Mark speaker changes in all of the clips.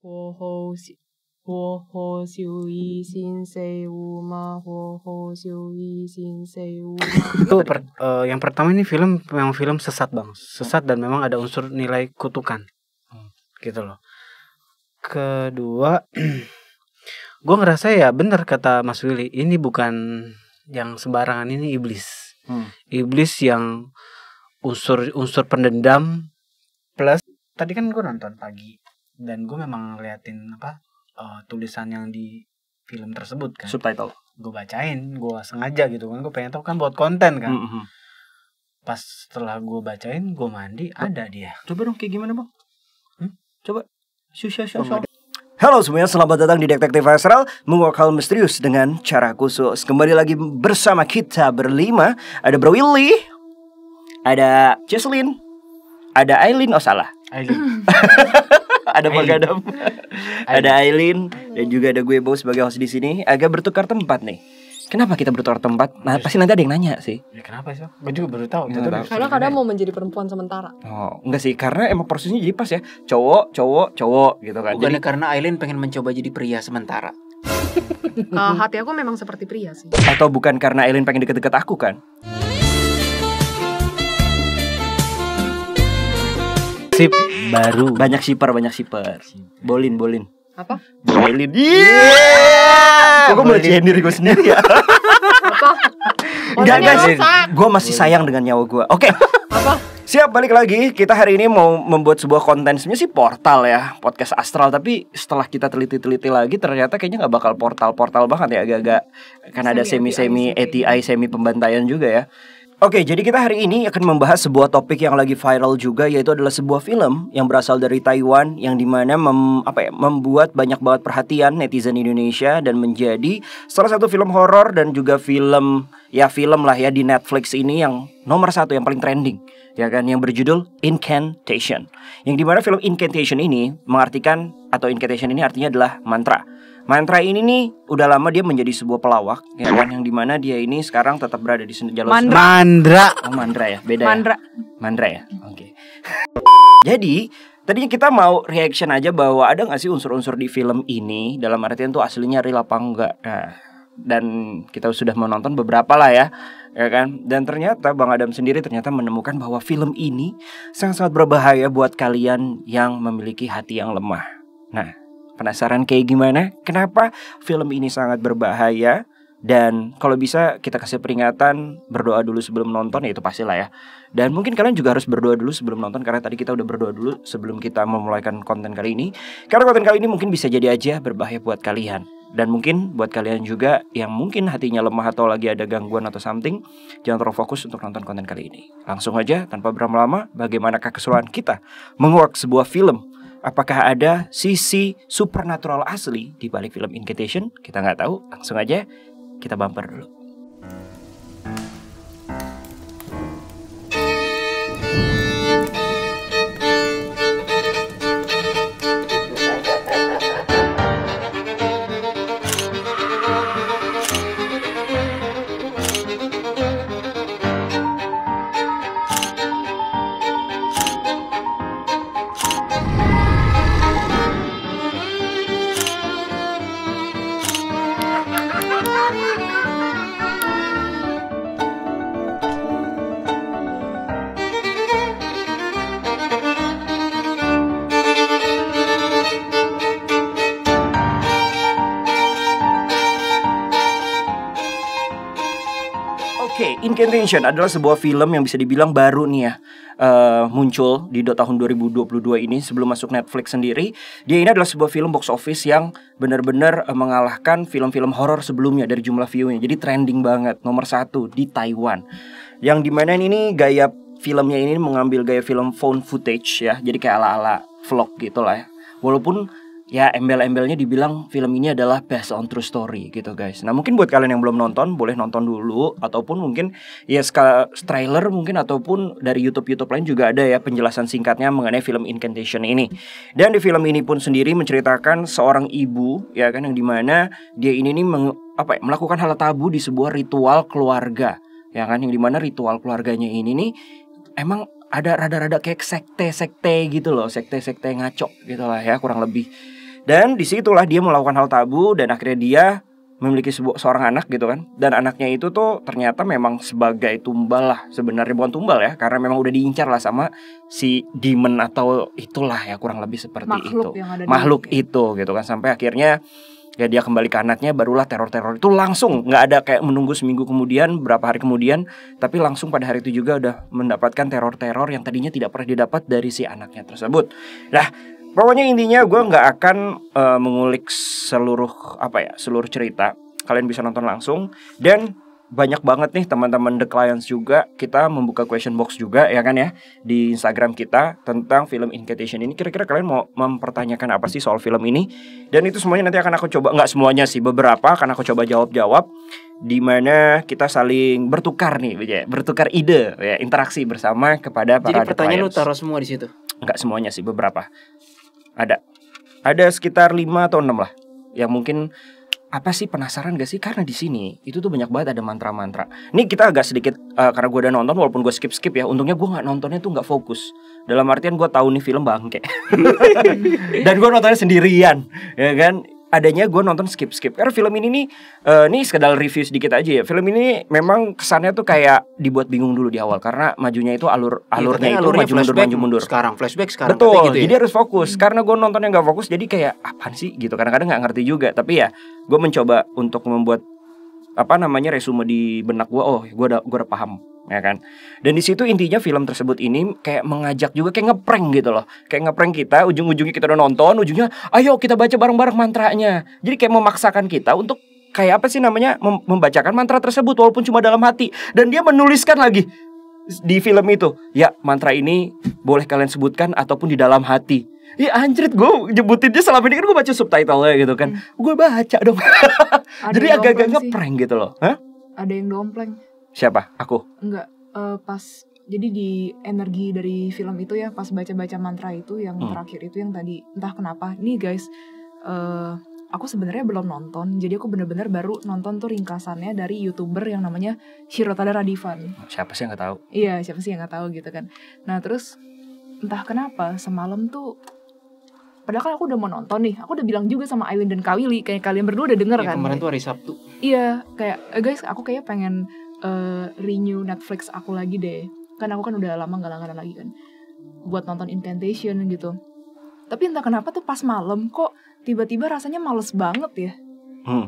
Speaker 1: 火候修一心谁无嘛，火候修一心谁无嘛。
Speaker 2: Itu yang pertama ini memang film sesat bang, sesat dan memang ada unsur nilai kutukan, gitu loh. Kedua, gue ngerasa ya bener kata Mas Willy, ini bukan yang sembarangan, ini iblis, iblis yang unsur pendendam plus. Tadi kan gue nonton pagi dan gue memang ngeliatin tulisan yang di film tersebut kan,
Speaker 3: subtitle
Speaker 2: gue bacain, gue sengaja gitu kan, gue pengen tahu kan buat konten kan. Pas setelah gue bacain, gue mandi, ada dia.
Speaker 3: Coba dong kayak gimana bang? Coba Halo semuanya, selamat datang di Detektif Astral, menguak hal misterius dengan cara khusus. Kembali lagi bersama kita berlima. Ada Bro Willy, ada Jesslyn, ada Aileen, oh salah
Speaker 2: Aileen.
Speaker 3: ada Bang Adam, ada Aileen, dan juga ada gue Bo sebagai host di sini. Agak bertukar tempat nih. Kenapa kita bertukar tempat? Nah, pasti nanti ada yang nanya sih.
Speaker 2: Ya kenapa sih? Gue juga baru tahu.
Speaker 1: Karena kadang mau menjadi perempuan sementara.
Speaker 3: Oh, enggak sih, karena emang prosesnya jadi pas ya. Cowok gitu kan.
Speaker 4: Bukannya
Speaker 3: Jadi
Speaker 4: karena Aileen pengen mencoba jadi pria sementara.
Speaker 1: Hati aku memang seperti pria sih.
Speaker 3: atau bukan karena Aileen pengen deket-deket aku kan?
Speaker 2: Sip baru.
Speaker 3: Banyak shipper. Bolin.
Speaker 1: Apa?
Speaker 3: Bolin. Yeah. Kok mulai cihin diri gue sendiri ya?
Speaker 1: Apa?
Speaker 3: Enggak guys,
Speaker 1: rusak.
Speaker 3: gue masih sayang dengan nyawa gue. Oke.
Speaker 1: Apa?
Speaker 3: Siap, balik lagi. Kita hari ini mau membuat sebuah konten. Sebenarnya sih portal ya, podcast astral. Tapi setelah kita teliti-teliti lagi, ternyata kayaknya gak bakal portal banget ya. Agak-agak, kan ada semi ATI, semi pembantaian juga ya. Oke, jadi kita hari ini akan membahas sebuah topik yang lagi viral juga, yaitu adalah sebuah film yang berasal dari Taiwan, yang dimana membuat banyak banget perhatian netizen Indonesia dan menjadi salah satu film horor dan juga film lah ya di Netflix ini yang nomor 1, yang paling trending, ya kan, yang berjudul Incantation. Yang dimana film Incantation ini mengartikan, atau Incantation ini artinya adalah mantra. Mantra ini nih udah lama dia menjadi sebuah pelawak, ya kan, yang dimana dia ini sekarang tetap berada di jalur
Speaker 2: Mandra.
Speaker 3: Oh, Mandra ya, beda
Speaker 1: Mandra.
Speaker 3: ya. Mandra ya, oke. Jadi tadinya kita mau reaction aja bahwa ada nggak sih unsur-unsur di film ini, dalam artian tuh aslinya real apa enggak. Nah, dan kita sudah menonton beberapa lah ya kan. Dan ternyata Bang Adam sendiri ternyata menemukan bahwa film ini sangat-sangat berbahaya buat kalian yang memiliki hati yang lemah. Nah, penasaran kayak gimana? Kenapa film ini sangat berbahaya? Dan kalau bisa kita kasih peringatan, berdoa dulu sebelum nonton, ya itu pastilah ya. Dan mungkin kalian juga harus berdoa dulu sebelum nonton, karena tadi kita udah berdoa dulu sebelum kita memulaikan konten kali ini. Karena konten kali ini mungkin bisa jadi aja berbahaya buat kalian. Dan mungkin buat kalian juga yang mungkin hatinya lemah atau lagi ada gangguan atau something, jangan terlalu fokus untuk nonton konten kali ini. Langsung aja tanpa berlama-lama, bagaimanakah keseruan kita menguak sebuah film? Apakah ada sisi supernatural asli di balik film Incantation? Kita nggak tahu. Langsung aja kita bumper dulu. Oke, Incantation adalah sebuah film yang bisa dibilang baru nih ya, muncul di tahun 2022 ini sebelum masuk Netflix sendiri. Dia ini adalah sebuah film box office yang benar-benar mengalahkan film-film horor sebelumnya dari jumlah view-nya. Jadi trending banget, nomor 1 di Taiwan. Yang dimana ini gaya filmnya ini mengambil gaya film found footage ya, jadi kayak ala-ala vlog gitu lah ya. Walaupun ya embel-embelnya dibilang film ini adalah based on true story gitu guys. Nah mungkin buat kalian yang belum nonton, boleh nonton dulu. Ataupun mungkin ya trailer mungkin, ataupun dari YouTube lain juga ada ya penjelasan singkatnya mengenai film Incantation ini. Dan di film ini pun sendiri menceritakan seorang ibu ya kan, yang dimana dia ini nih melakukan hal tabu di sebuah ritual keluarga ya kan, yang dimana ritual keluarganya ini nih emang ada rada-rada kayak sekte gitu loh, sekte ngaco gitu lah ya kurang lebih. Dan disitulah dia melakukan hal tabu dan akhirnya dia memiliki seorang anak gitu kan. Dan anaknya itu tuh ternyata memang sebagai tumbal lah. Sebenarnya bukan tumbal ya, karena memang udah diincar lah sama si demon atau itulah ya, kurang lebih seperti
Speaker 1: Makhluk
Speaker 3: itu.
Speaker 1: yang ada di-
Speaker 3: Makhluk itu gitu kan. Sampai akhirnya ya dia kembali ke anaknya, barulah teror-teror itu langsung, nggak ada kayak menunggu seminggu kemudian, berapa hari kemudian, tapi langsung pada hari itu juga udah mendapatkan teror-teror yang tadinya tidak pernah didapat dari si anaknya tersebut. Nah, pokoknya intinya gue nggak akan mengulik seluruh cerita. Kalian bisa nonton langsung. Dan banyak banget nih teman-teman The Clients juga, kita membuka question box juga ya kan ya di Instagram kita tentang film Incantation ini. Kira-kira kalian mau mempertanyakan apa sih soal film ini? Dan itu semuanya nanti akan aku coba, nggak semuanya sih, beberapa akan aku coba jawab-jawab, di mana kita saling bertukar nih, bertukar ide ya, interaksi bersama kepada para
Speaker 4: Jadi pertanyaan lu
Speaker 3: The Clients.
Speaker 4: taruh semua di situ.
Speaker 3: Nggak semuanya sih, beberapa. Ada sekitar 5 atau 6 lah yang mungkin apa sih, penasaran gak sih? Karena di sini itu tuh banyak banget ada mantra-mantra. Nih kita agak sedikit karena gue udah nonton, walaupun gue skip ya. Untungnya gue nggak nontonnya tuh nggak fokus. Dalam artian gue tahu nih film bangke. Dan gue nontonnya sendirian, ya kan? Adanya gue nonton skip. Karena film ini nih, nih sekedar review sedikit aja ya. Film ini memang kesannya tuh kayak dibuat bingung dulu di awal, karena majunya itu alurnya itu maju mundur.
Speaker 4: Sekarang flashback sekarang.
Speaker 3: Betul,
Speaker 4: katanya gitu ya?
Speaker 3: jadi harus fokus. Karena gue nontonnya nggak fokus, jadi kayak apaan sih gitu. Kadang-kadang nggak ngerti juga. Tapi ya, gue mencoba untuk membuat resume di benak gue. Oh, gue udah paham, ya kan. Dan di situ intinya film tersebut ini kayak mengajak juga, kayak ngeprank gitu loh. Kayak ngeprank kita. Ujung-ujungnya kita udah nonton, ujungnya ayo kita baca bareng-bareng mantranya. Jadi kayak memaksakan kita untuk kayak apa sih namanya, membacakan mantra tersebut walaupun cuma dalam hati. Dan dia menuliskan lagi di film itu, ya mantra ini boleh kalian sebutkan ataupun di dalam hati. Ya anjrit, gue nyebutinnya selama ini kan gue baca subtitlenya gitu kan. Gue baca dong. Jadi
Speaker 1: yang
Speaker 3: agak-agak
Speaker 1: dompleng sih.
Speaker 3: ngeprank gitu loh. Hah?
Speaker 1: Ada yang dompleng.
Speaker 3: Siapa? Aku?
Speaker 1: Enggak, pas jadi di energi dari film itu ya, pas baca-baca mantra itu yang terakhir itu yang tadi, entah kenapa nih guys, aku sebenarnya belum nonton, jadi aku benar-benar baru nonton tuh ringkasannya dari YouTuber yang namanya Shirotada Radivan.
Speaker 3: Siapa sih yang nggak tahu?
Speaker 1: Iya, siapa sih yang nggak tahu gitu kan. Nah terus entah kenapa semalam tuh, padahal kan aku udah mau nonton nih, aku udah bilang juga sama Aileen dan Kawili, kayak kalian berdua udah denger
Speaker 4: Ya,
Speaker 1: kan.
Speaker 4: kemarin tuh hari Sabtu.
Speaker 1: Iya, kayak guys, aku kayak pengen renew Netflix aku lagi deh. Kan aku kan udah lama gak langganan lagi kan buat nonton Incantation gitu. Tapi entah kenapa tuh pas malam kok tiba-tiba rasanya males banget ya.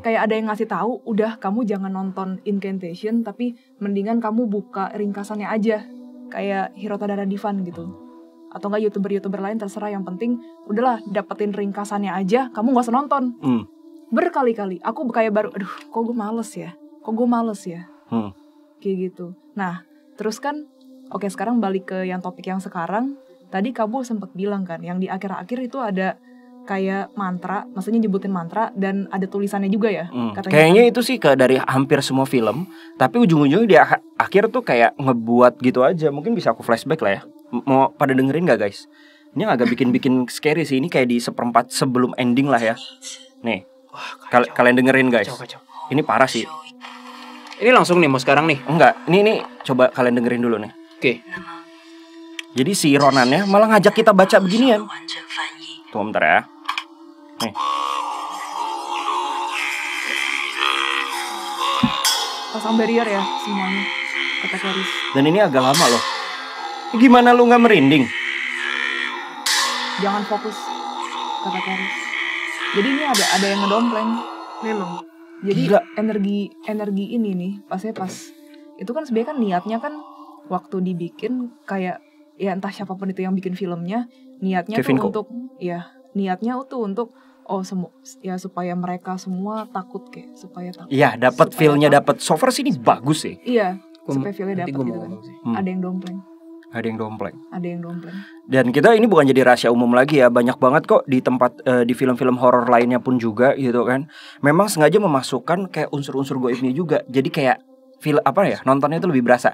Speaker 1: Kayak ada yang ngasih tahu, udah kamu jangan nonton Incantation, tapi mendingan kamu buka ringkasannya aja, kayak Hirotada Radivan gitu. Atau enggak YouTuber-YouTuber lain, terserah, yang penting udahlah dapetin ringkasannya aja, kamu gak usah nonton. Berkali-kali aku kayak baru, aduh kok gue males ya kayak gitu. Nah terus kan, oke, sekarang balik ke yang topik yang sekarang. Tadi kamu sempat bilang kan, yang di akhir-akhir itu ada kayak mantra, maksudnya nyebutin mantra dan ada tulisannya juga ya, katanya.
Speaker 3: Kayaknya itu sih dari hampir semua film. Tapi ujung-ujungnya di akhir tuh kayak ngebuat gitu aja. Mungkin bisa aku flashback lah ya. Mau pada dengerin gak guys? Ini agak bikin scary sih. Ini kayak di seperempat sebelum ending lah ya. Nih, kalian dengerin guys.
Speaker 4: Kacau.
Speaker 3: Ini parah sih.
Speaker 4: Ini langsung nih, mau sekarang nih.
Speaker 3: Enggak, ini coba kalian dengerin dulu nih.
Speaker 4: Oke.
Speaker 3: Jadi si Ronannya malah ngajak kita baca beginian. Tunggu bentar ya. Nih.
Speaker 1: Pasang barrier ya semuanya, kata Clarice.
Speaker 3: Dan ini agak lama loh. Gimana lu gak merinding?
Speaker 1: Jangan fokus, kata Clarice. Jadi ini ada yang ngedompleng memang. Jadi
Speaker 3: Gila.
Speaker 1: energi ini nih pas itu kan sebenarnya kan niatnya kan waktu dibikin kayak ya entah siapapun itu yang bikin filmnya, niatnya
Speaker 3: Kevin
Speaker 1: tuh untuk untuk ya supaya mereka semua takut, kayak supaya takut.
Speaker 3: Iya, dapat
Speaker 1: Supaya
Speaker 3: feel-nya,
Speaker 1: takut.
Speaker 3: dapat. So far sih ini bagus sih.
Speaker 1: Iya,
Speaker 4: Gua-
Speaker 1: supaya feel-nya
Speaker 4: nanti
Speaker 1: dapat
Speaker 4: gua
Speaker 1: gitu
Speaker 4: mau
Speaker 1: kan.
Speaker 4: ngomong sih.
Speaker 1: Ada yang dompleng.
Speaker 3: Ada yang dompleng. Dan kita ini bukan jadi rahasia umum lagi ya. Banyak banget kok di tempat di film-film horor lainnya pun juga gitu kan. Memang sengaja memasukkan kayak unsur-unsur goibnya juga. Jadi kayak nontonnya itu lebih berasa.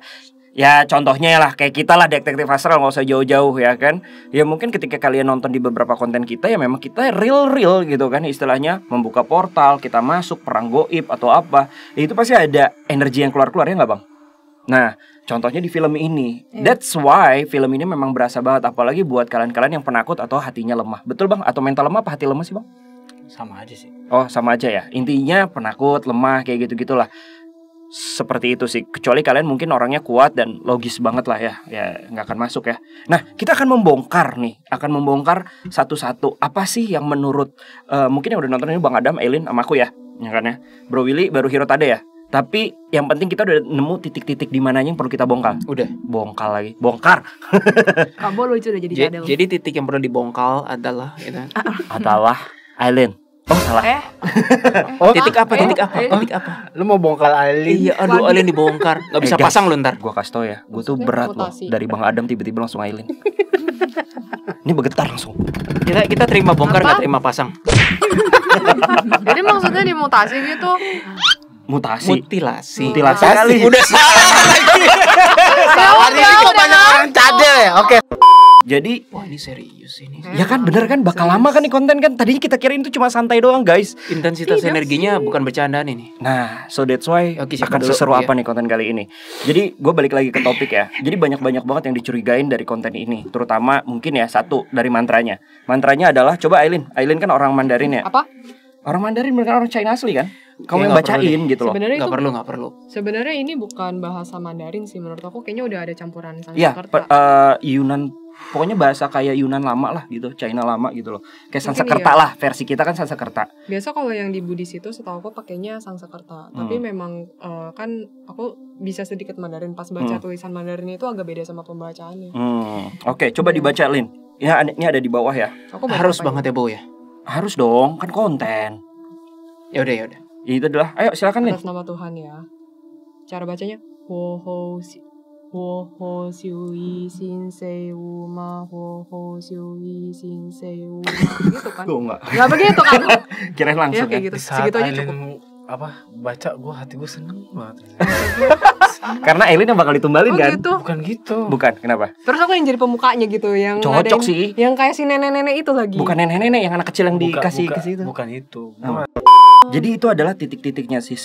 Speaker 3: Ya contohnya lah kayak kita lah, detektif astral, nggak usah jauh-jauh ya kan. Ya mungkin ketika kalian nonton di beberapa konten kita, ya memang kita real gitu kan, istilahnya membuka portal, kita masuk perang goib atau apa. Ya, itu pasti ada energi yang keluar ya nggak bang? Nah contohnya di film ini. That's why film ini memang berasa banget. Apalagi buat kalian-kalian yang penakut atau hatinya lemah. Betul bang? Atau mental lemah apa hati lemah sih bang?
Speaker 2: sama aja sih.
Speaker 3: Oh, sama aja ya. Intinya penakut, lemah, kayak gitu-gitulah. Seperti itu sih. Kecuali kalian mungkin orangnya kuat dan logis banget lah ya. Ya nggak akan masuk ya. Nah, kita akan membongkar nih. Akan membongkar satu-satu. Apa sih yang menurut mungkin yang udah nonton ini Bang Adam, Eileen, sama aku ya. Ya kan ya. Bro Willy baru Hirotade ya. Tapi yang penting kita udah nemu titik-titik di mananya yang perlu kita bongkar.
Speaker 4: Udah.
Speaker 3: Bongkar lagi. Bongkar.
Speaker 1: Kamu lucu udah jadi cadel.
Speaker 4: Jadi titik yang perlu dibongkal adalah gitu.
Speaker 3: Adalah Eileen. Oh, salah.
Speaker 2: Oh,
Speaker 4: Titik apa? Titik apa?
Speaker 1: Eh.
Speaker 4: Titik apa?
Speaker 2: lu mau bongkar Aileen?
Speaker 4: Iya, aduh Alien dibongkar. Gak bisa
Speaker 3: guys,
Speaker 4: pasang lu ntar.
Speaker 3: Gua kasih tau ya, gue tuh
Speaker 5: Maksudnya
Speaker 3: berat loh.
Speaker 5: mutasi.
Speaker 3: Dari Bang Adam tiba-tiba langsung Aileen. Ini bergetar langsung.
Speaker 4: Kita terima bongkar
Speaker 5: Apa?
Speaker 4: gak terima pasang.
Speaker 5: Jadi maksudnya dimutasi gitu.
Speaker 3: Mutasi.
Speaker 4: Mutilasi.
Speaker 3: Mutilasi kali.
Speaker 4: Udah salah lagi.
Speaker 2: Hari ini kok banyak orang cadel ya? Oke.
Speaker 3: Jadi
Speaker 4: Wah ini serius ini.
Speaker 3: ya kan bener kan bakal lama kan nih konten kan. Tadinya kita kirain itu cuma santai doang guys.
Speaker 4: Intensitas energinya bukan bercandaan ini.
Speaker 3: Nah, so that's why
Speaker 4: Oke, siapa
Speaker 3: akan
Speaker 4: dulu?
Speaker 3: seseru
Speaker 4: Iya.
Speaker 3: apa nih konten kali ini. Jadi gue balik lagi ke topik ya. Jadi banyak-banyak banget yang dicurigain dari konten ini. Terutama mungkin ya satu dari mantranya. Mantranya adalah, coba Aileen kan orang Mandarin ya.
Speaker 5: Apa?
Speaker 3: Orang Mandarin bukan orang China asli kan. Kamu
Speaker 4: Ya,
Speaker 3: yang
Speaker 4: nggak perlu
Speaker 3: bacain gitu loh.
Speaker 5: Sebenarnya
Speaker 4: Gak
Speaker 5: itu
Speaker 4: perlu.
Speaker 5: sebenarnya ini bukan bahasa Mandarin sih menurut aku. Kayaknya udah ada campuran
Speaker 3: Iya,
Speaker 5: Sanskerta.
Speaker 3: Yunan, pokoknya bahasa kayak Yunan lama lah gitu, China lama gitu loh. Kayak
Speaker 5: Mungkin
Speaker 3: Sanskerta
Speaker 5: iya.
Speaker 3: lah, versi kita kan Sanskerta.
Speaker 5: Biasa kalau yang di Buddhis itu setahu aku pakainya Sanskerta. Tapi memang kan aku bisa sedikit Mandarin, pas baca tulisan Mandarin itu agak beda sama pembacaannya.
Speaker 3: Oke, coba dibaca Lin. Ya, ini ada di bawah ya.
Speaker 5: Aku baca
Speaker 4: Harus
Speaker 5: apa
Speaker 4: banget ya Bo ya.
Speaker 3: Harus dong, kan konten.
Speaker 4: Ya udah.
Speaker 3: Itu adalah, ayo silakan Lin.
Speaker 5: atas nama Tuhan ya. Cara bacanya Ho ho xiui xin sei wu ma ho ho xiui xin sei wu ma gitu kan.
Speaker 3: Gue enggak.
Speaker 5: Enggak begitu kan?
Speaker 3: Kirain
Speaker 5: Ya
Speaker 3: langsung
Speaker 5: kayak
Speaker 3: ya.
Speaker 5: gitu.
Speaker 2: Di saat
Speaker 5: Segitu aja
Speaker 2: Aileen
Speaker 5: cukup.
Speaker 2: baca hati gue seneng banget.
Speaker 3: Karena Aileen yang bakal ditumbalin
Speaker 5: Oh
Speaker 3: kan?
Speaker 5: gitu.
Speaker 2: Bukan gitu.
Speaker 3: Bukan, kenapa?
Speaker 5: Terus aku yang jadi pemukanya gitu, yang
Speaker 3: Cocok
Speaker 5: ngadain-
Speaker 3: sih.
Speaker 5: Yang kayak si nenek-nenek itu lagi.
Speaker 3: Bukan nenek-nenek yang anak kecil yang dikasih ke situ.
Speaker 2: Bukan itu.
Speaker 3: Oh. Jadi itu adalah titik-titiknya si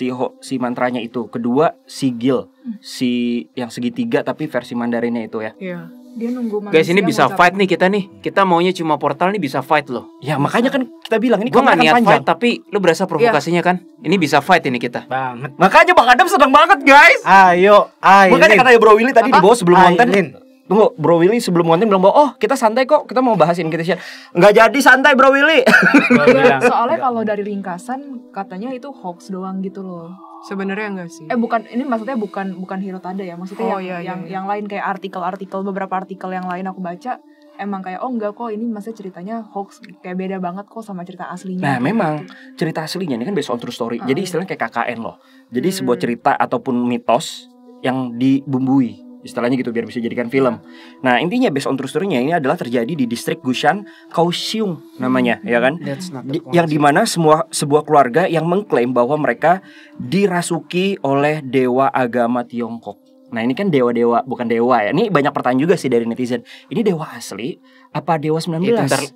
Speaker 3: mantranya itu. Kedua, sigil. Si yang segitiga tapi versi Mandarinnya itu ya.
Speaker 5: Iya.
Speaker 1: Dia nunggu
Speaker 4: Guys ini
Speaker 1: manusia
Speaker 4: bisa
Speaker 1: ngucapin.
Speaker 4: fight nih kita nih. Kita maunya cuma portal nih bisa fight loh.
Speaker 3: Ya, makanya kan kita bilang ini
Speaker 4: Gue gak
Speaker 3: konten
Speaker 4: niat
Speaker 3: panjang.
Speaker 4: fight tapi lu berasa provokasinya kan. Ini bisa fight ini kita.
Speaker 2: Banget.
Speaker 3: Makanya Bang Adam seneng banget, guys.
Speaker 2: Ayo,
Speaker 3: Makanya katanya Bro Willy tadi di bawah sebelum konten.
Speaker 2: Aileen.
Speaker 3: Tunggu, Bro Willy sebelum konten bilang bahwa oh kita santai kok, kita mau bahas Inquisition. Nggak jadi santai Bro Willy.
Speaker 2: Gua bilang,
Speaker 1: Soalnya kalau dari ringkasan katanya itu hoax doang gitu loh.
Speaker 5: Sebenarnya enggak sih.
Speaker 1: Bukan, ini maksudnya bukan Hirotade ya, maksudnya
Speaker 5: Oh, iya,
Speaker 1: yang
Speaker 5: iya.
Speaker 1: yang lain kayak artikel-artikel, beberapa artikel yang lain aku baca emang kayak oh enggak kok ini maksudnya ceritanya hoax, kayak beda banget kok sama cerita aslinya.
Speaker 3: Nah memang cerita aslinya ini kan based on true story. Jadi istilahnya kayak KKN loh. Jadi sebuah cerita ataupun mitos yang dibumbui. Istilahnya gitu biar bisa dijadikan film. Nah intinya based on true story-nya ini adalah terjadi di distrik Gushan, Kaohsiung namanya, ya kan?
Speaker 4: That's not the point.
Speaker 3: Yang dimana sebuah keluarga yang mengklaim bahwa mereka dirasuki oleh dewa agama Tiongkok. Nah ini kan dewa-dewa, bukan dewa ya. Ini banyak pertanyaan juga sih dari netizen. Ini dewa asli apa dewa 19?
Speaker 4: Itu ntar-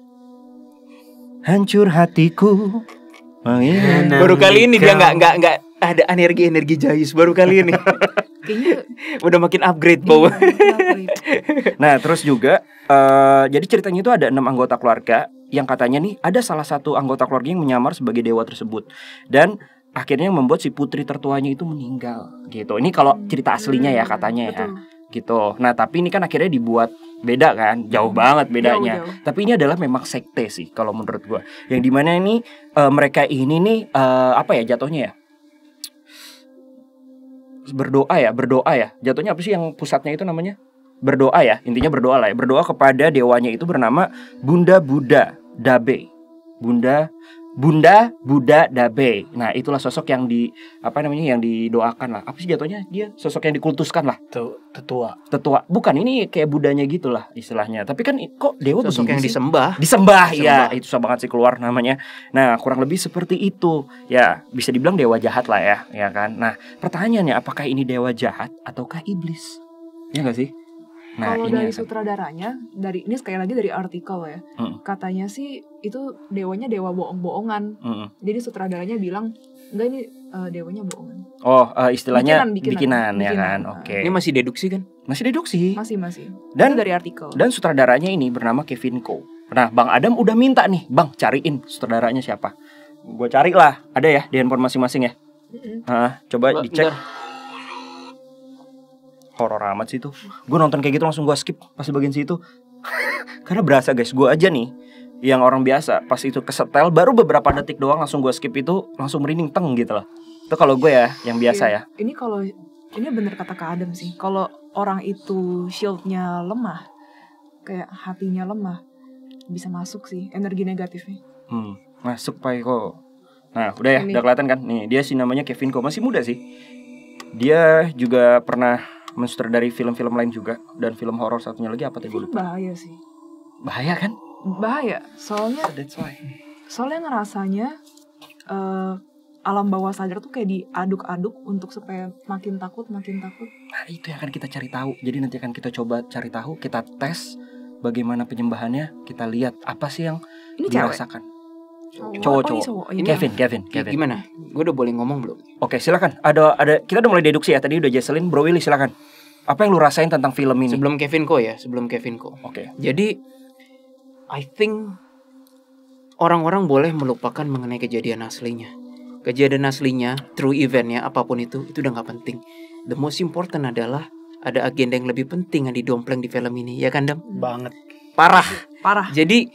Speaker 3: Hancur hatiku.
Speaker 4: Baru kali ini dia nggak ada energi jayus baru kali ini.
Speaker 1: Kayaknya
Speaker 4: Udah makin upgrade Bo.
Speaker 3: Nah terus juga jadi ceritanya itu ada 6 anggota keluarga yang katanya nih ada salah satu anggota keluarga yang menyamar sebagai dewa tersebut. Dan akhirnya membuat si putri tertuanya itu meninggal gitu. Ini kalau cerita aslinya ya katanya ya.
Speaker 1: betul.
Speaker 3: Gitu. Nah tapi ini kan akhirnya dibuat beda kan, jauh banget bedanya.
Speaker 5: Jauh.
Speaker 3: Tapi ini adalah memang sekte sih kalau menurut gua. Yang dimana ini mereka ini nih apa ya jatuhnya ya? Berdoa ya. Jatuhnya apa sih yang pusatnya itu namanya? Berdoa ya. Intinya berdoa lah ya. Berdoa kepada dewanya itu bernama Bunda Buddha Dabe. Bunda Buddha Dabe. Nah, itulah sosok yang yang didoakan lah. Apa sih jatuhnya? Dia sosok yang dikultuskan lah.
Speaker 2: Tetua.
Speaker 3: Tetua. Bukan, ini kayak Budanya gitulah istilahnya. Tapi kan kok dewa
Speaker 4: Sosok yang
Speaker 3: begini sih?
Speaker 4: disembah.
Speaker 3: Disembah, ya itu susah banget sih keluar namanya. Nah kurang lebih seperti itu. Ya bisa dibilang dewa jahat lah ya kan. Nah pertanyaannya apakah ini dewa jahat ataukah iblis? Ya gak sih? Nah
Speaker 1: Kalau
Speaker 3: ini
Speaker 1: dari
Speaker 3: akan-
Speaker 1: sutradaranya, ini sekali lagi dari artikel ya, katanya sih itu dewanya dewa bohong-bohongan. Jadi sutradaranya bilang enggak ini dewanya bohongan.
Speaker 3: Oh istilahnya
Speaker 1: Bikinan.
Speaker 3: ya kan.
Speaker 1: Bikinan.
Speaker 3: Oke.
Speaker 4: Ini masih deduksi kan?
Speaker 3: Masih deduksi.
Speaker 1: Masih.
Speaker 3: Dan-
Speaker 1: Itu dari artikel.
Speaker 3: Dan sutradaranya ini bernama Kevin Ko. Nah, Bang Adam udah minta nih, Bang cariin sutradaranya siapa. Gue cari lah, ada ya di handphone masing-masing ya. Coba dicek. Horor amat sih itu. Gue nonton kayak gitu langsung gue skip pas di bagian situ. Karena berasa guys, gue aja nih yang orang biasa pas itu kesetel baru beberapa detik doang langsung gue skip itu langsung merinding teng gitu loh. Itu kalau gue ya yang biasa ya.
Speaker 1: Ini bener kata Kak Adam sih. Kalau orang itu shieldnya lemah, kayak hatinya lemah, bisa masuk sih energi negatifnya.
Speaker 3: Masuk Pak Eko. Nah udah ya, udah kelihatan kan. Nih dia sih namanya Kevin Ko, masih muda sih. Dia juga pernah mensutradari film-film lain juga. Dan film horor satunya lagi apa tadi gue lupa.
Speaker 1: Bahaya sih.
Speaker 3: Bahaya kan?
Speaker 1: Bahaya. Soalnya ngerasanya alam bawah sadar tuh kayak diaduk-aduk untuk supaya makin takut.
Speaker 3: Nah itu yang akan kita cari tahu. Jadi nanti akan kita coba cari tahu, kita tes bagaimana penyembahannya, kita lihat apa sih yang
Speaker 1: ini
Speaker 3: dirasakan.
Speaker 1: Cowok.
Speaker 3: Kevin.
Speaker 4: Gimana? Gue udah boleh ngomong belum?
Speaker 3: Oke, silakan. Ada kita udah mulai deduksi ya. Tadi udah Jesselyn, Bro Willy silakan. Apa yang lu rasain tentang film ini?
Speaker 4: Sebelum Kevin Ko.
Speaker 3: Oke.
Speaker 4: Jadi I think orang-orang boleh melupakan mengenai kejadian aslinya. Kejadian aslinya, true eventnya, apapun itu udah gak penting. The most important adalah ada agenda yang lebih penting yang didompleng di film ini, ya kan Dam?
Speaker 2: Banget.
Speaker 4: Parah.
Speaker 1: Jadi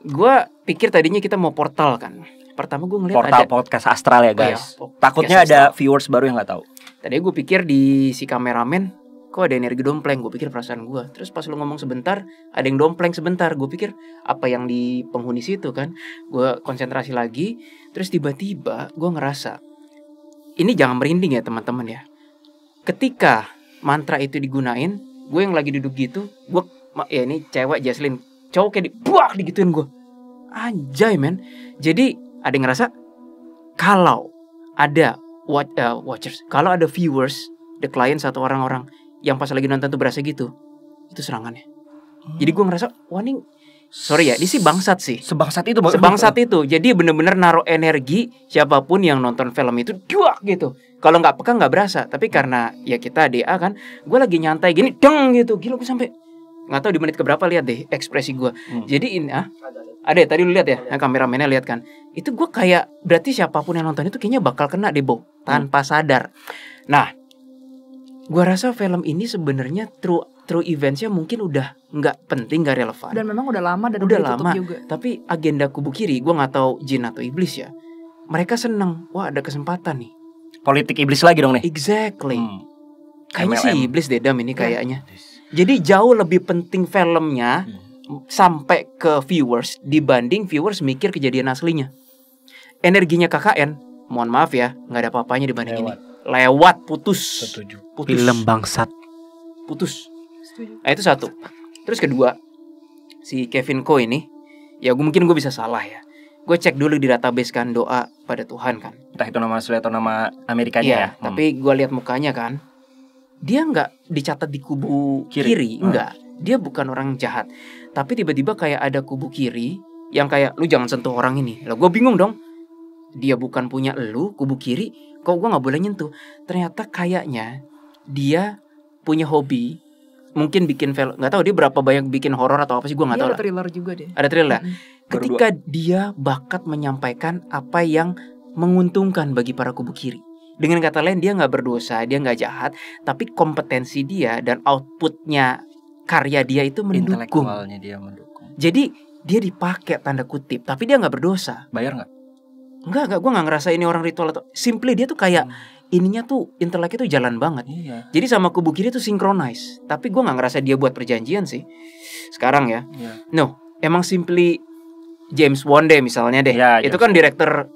Speaker 4: Gue pikir tadinya kita mau portal kan. Pertama gue ngeliat
Speaker 3: portal
Speaker 4: ada
Speaker 3: podcast astral ya guys.
Speaker 4: Iya,
Speaker 3: takutnya
Speaker 4: podcast
Speaker 3: ada viewers baru yang gak tahu.
Speaker 4: Tadi gue pikir di si kameramen kok ada energi dompleng. Gue pikir perasaan gue. Terus pas lu ngomong sebentar, ada yang dompleng sebentar. Gue pikir apa yang di penghuni situ kan. Gue konsentrasi lagi. Terus tiba-tiba gue ngerasa, ini jangan merinding ya teman-teman ya. Ketika mantra itu digunain, gue yang lagi duduk gitu, gue ya ini cewek Jesselyn, cowok kayak buak digituin gue. Anjay men. Jadi ada yang ngerasa kalau ada watchers, kalau ada viewers, the clients atau orang-orang yang pas lagi nonton tuh berasa gitu, itu serangannya. Jadi gue ngerasa, wah ini sorry ya, ini sih bangsat sih.
Speaker 3: Sebangsat itu.
Speaker 4: Jadi bener-bener naruh energi siapapun yang nonton film itu duak gitu. Kalau nggak peka nggak berasa. Tapi karena ya kita DA kan, gue lagi nyantai gini, deng gitu. Gila gue sampai nggak tahu di menit keberapa, lihat deh ekspresi gue. Jadi ini ada ya, tadi lu lihat ya, kameramennya lihat kan. Itu gue kayak berarti siapapun yang nonton itu kayaknya bakal kena deh Bo, tanpa sadar. Nah, gue rasa film ini sebenarnya true eventsnya mungkin udah nggak penting, nggak relevan.
Speaker 1: Dan memang udah lama dan
Speaker 4: udah
Speaker 1: ditutup
Speaker 4: lama
Speaker 1: juga.
Speaker 4: Tapi agenda kubu kiri, gue nggak tahu jin atau iblis ya. Mereka seneng, wah ada kesempatan nih.
Speaker 3: Politik iblis lagi dong nih.
Speaker 4: Exactly. Kayaknya
Speaker 3: MLM.
Speaker 4: sih iblis deh Dam ini kayaknya. Jadi jauh lebih penting filmnya sampai ke viewers dibanding viewers mikir kejadian aslinya. Energinya KKN, mohon maaf ya, nggak ada apa-apanya dibanding ini. Lewat, putus.
Speaker 2: Setuju.
Speaker 4: Putus.
Speaker 2: Film bangsat.
Speaker 4: Putus. Nah itu satu. Terus kedua, si Kevin Ko ini, ya mungkin gue bisa salah ya. Gue cek dulu di database kan, doa pada Tuhan kan.
Speaker 3: Entah itu nama asli atau nama Amerikanya
Speaker 4: Iya,
Speaker 3: ya.
Speaker 4: tapi gue lihat mukanya kan, dia nggak dicatat di kubu kiri. Enggak. Dia bukan orang jahat. Tapi tiba-tiba kayak ada kubu kiri yang kayak, lu jangan sentuh orang ini. Lah gue bingung dong. Dia bukan punya lu, kubu kiri, kok gue nggak boleh nyentuh. Ternyata kayaknya dia punya hobi, mungkin bikin film, nggak tahu dia berapa banyak bikin horor atau apa sih, gue nggak tahu.
Speaker 1: Ada thriller juga deh.
Speaker 4: Ada thriller. Ketika dia bakat menyampaikan apa yang menguntungkan bagi para kubu kiri. Dengan kata lain, dia nggak berdosa, dia nggak jahat, tapi kompetensi dia dan outputnya karya dia itu mendukung.
Speaker 3: Intelektualnya dia mendukung.
Speaker 4: Jadi dia dipakai tanda kutip, tapi dia nggak berdosa.
Speaker 3: Bayar nggak?
Speaker 4: Enggak, gue nggak ngerasa ini orang ritual atau simply dia tuh kayak ininya tuh inteleknya tuh jalan banget.
Speaker 3: Iya.
Speaker 4: Jadi sama kubu kiri tuh synchronize. Tapi gue nggak ngerasa dia buat perjanjian sih. Sekarang ya. No, emang simply James Wan deh misalnya deh.
Speaker 3: Ya,
Speaker 4: itu kan direktur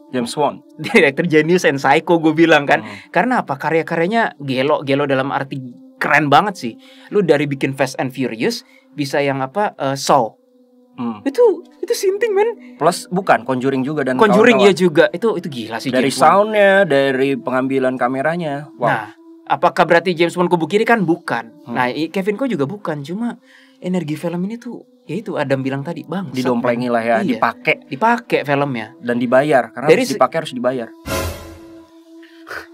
Speaker 4: Genius and Psycho gue bilang kan. Karena apa? Karya-karyanya gelo dalam arti keren banget sih. Lu dari bikin Fast and Furious bisa yang apa Saw. Itu sinting men.
Speaker 3: Plus bukan Conjuring juga dan
Speaker 4: Conjuring ya juga. Itu gila sih.
Speaker 3: Dari
Speaker 4: James Wan.
Speaker 3: soundnya, dari pengambilan kameranya. Wow.
Speaker 4: Nah, apakah berarti James Wan kubu kiri kan? Bukan. Nah, Kevin Ko juga bukan. Cuma energi film ini tuh, ya itu Adam bilang tadi, bang.
Speaker 3: Didomplengi lah ya,
Speaker 4: Iya. Dipakai filmnya
Speaker 3: dan dibayar. Karena harus dipakai harus dibayar.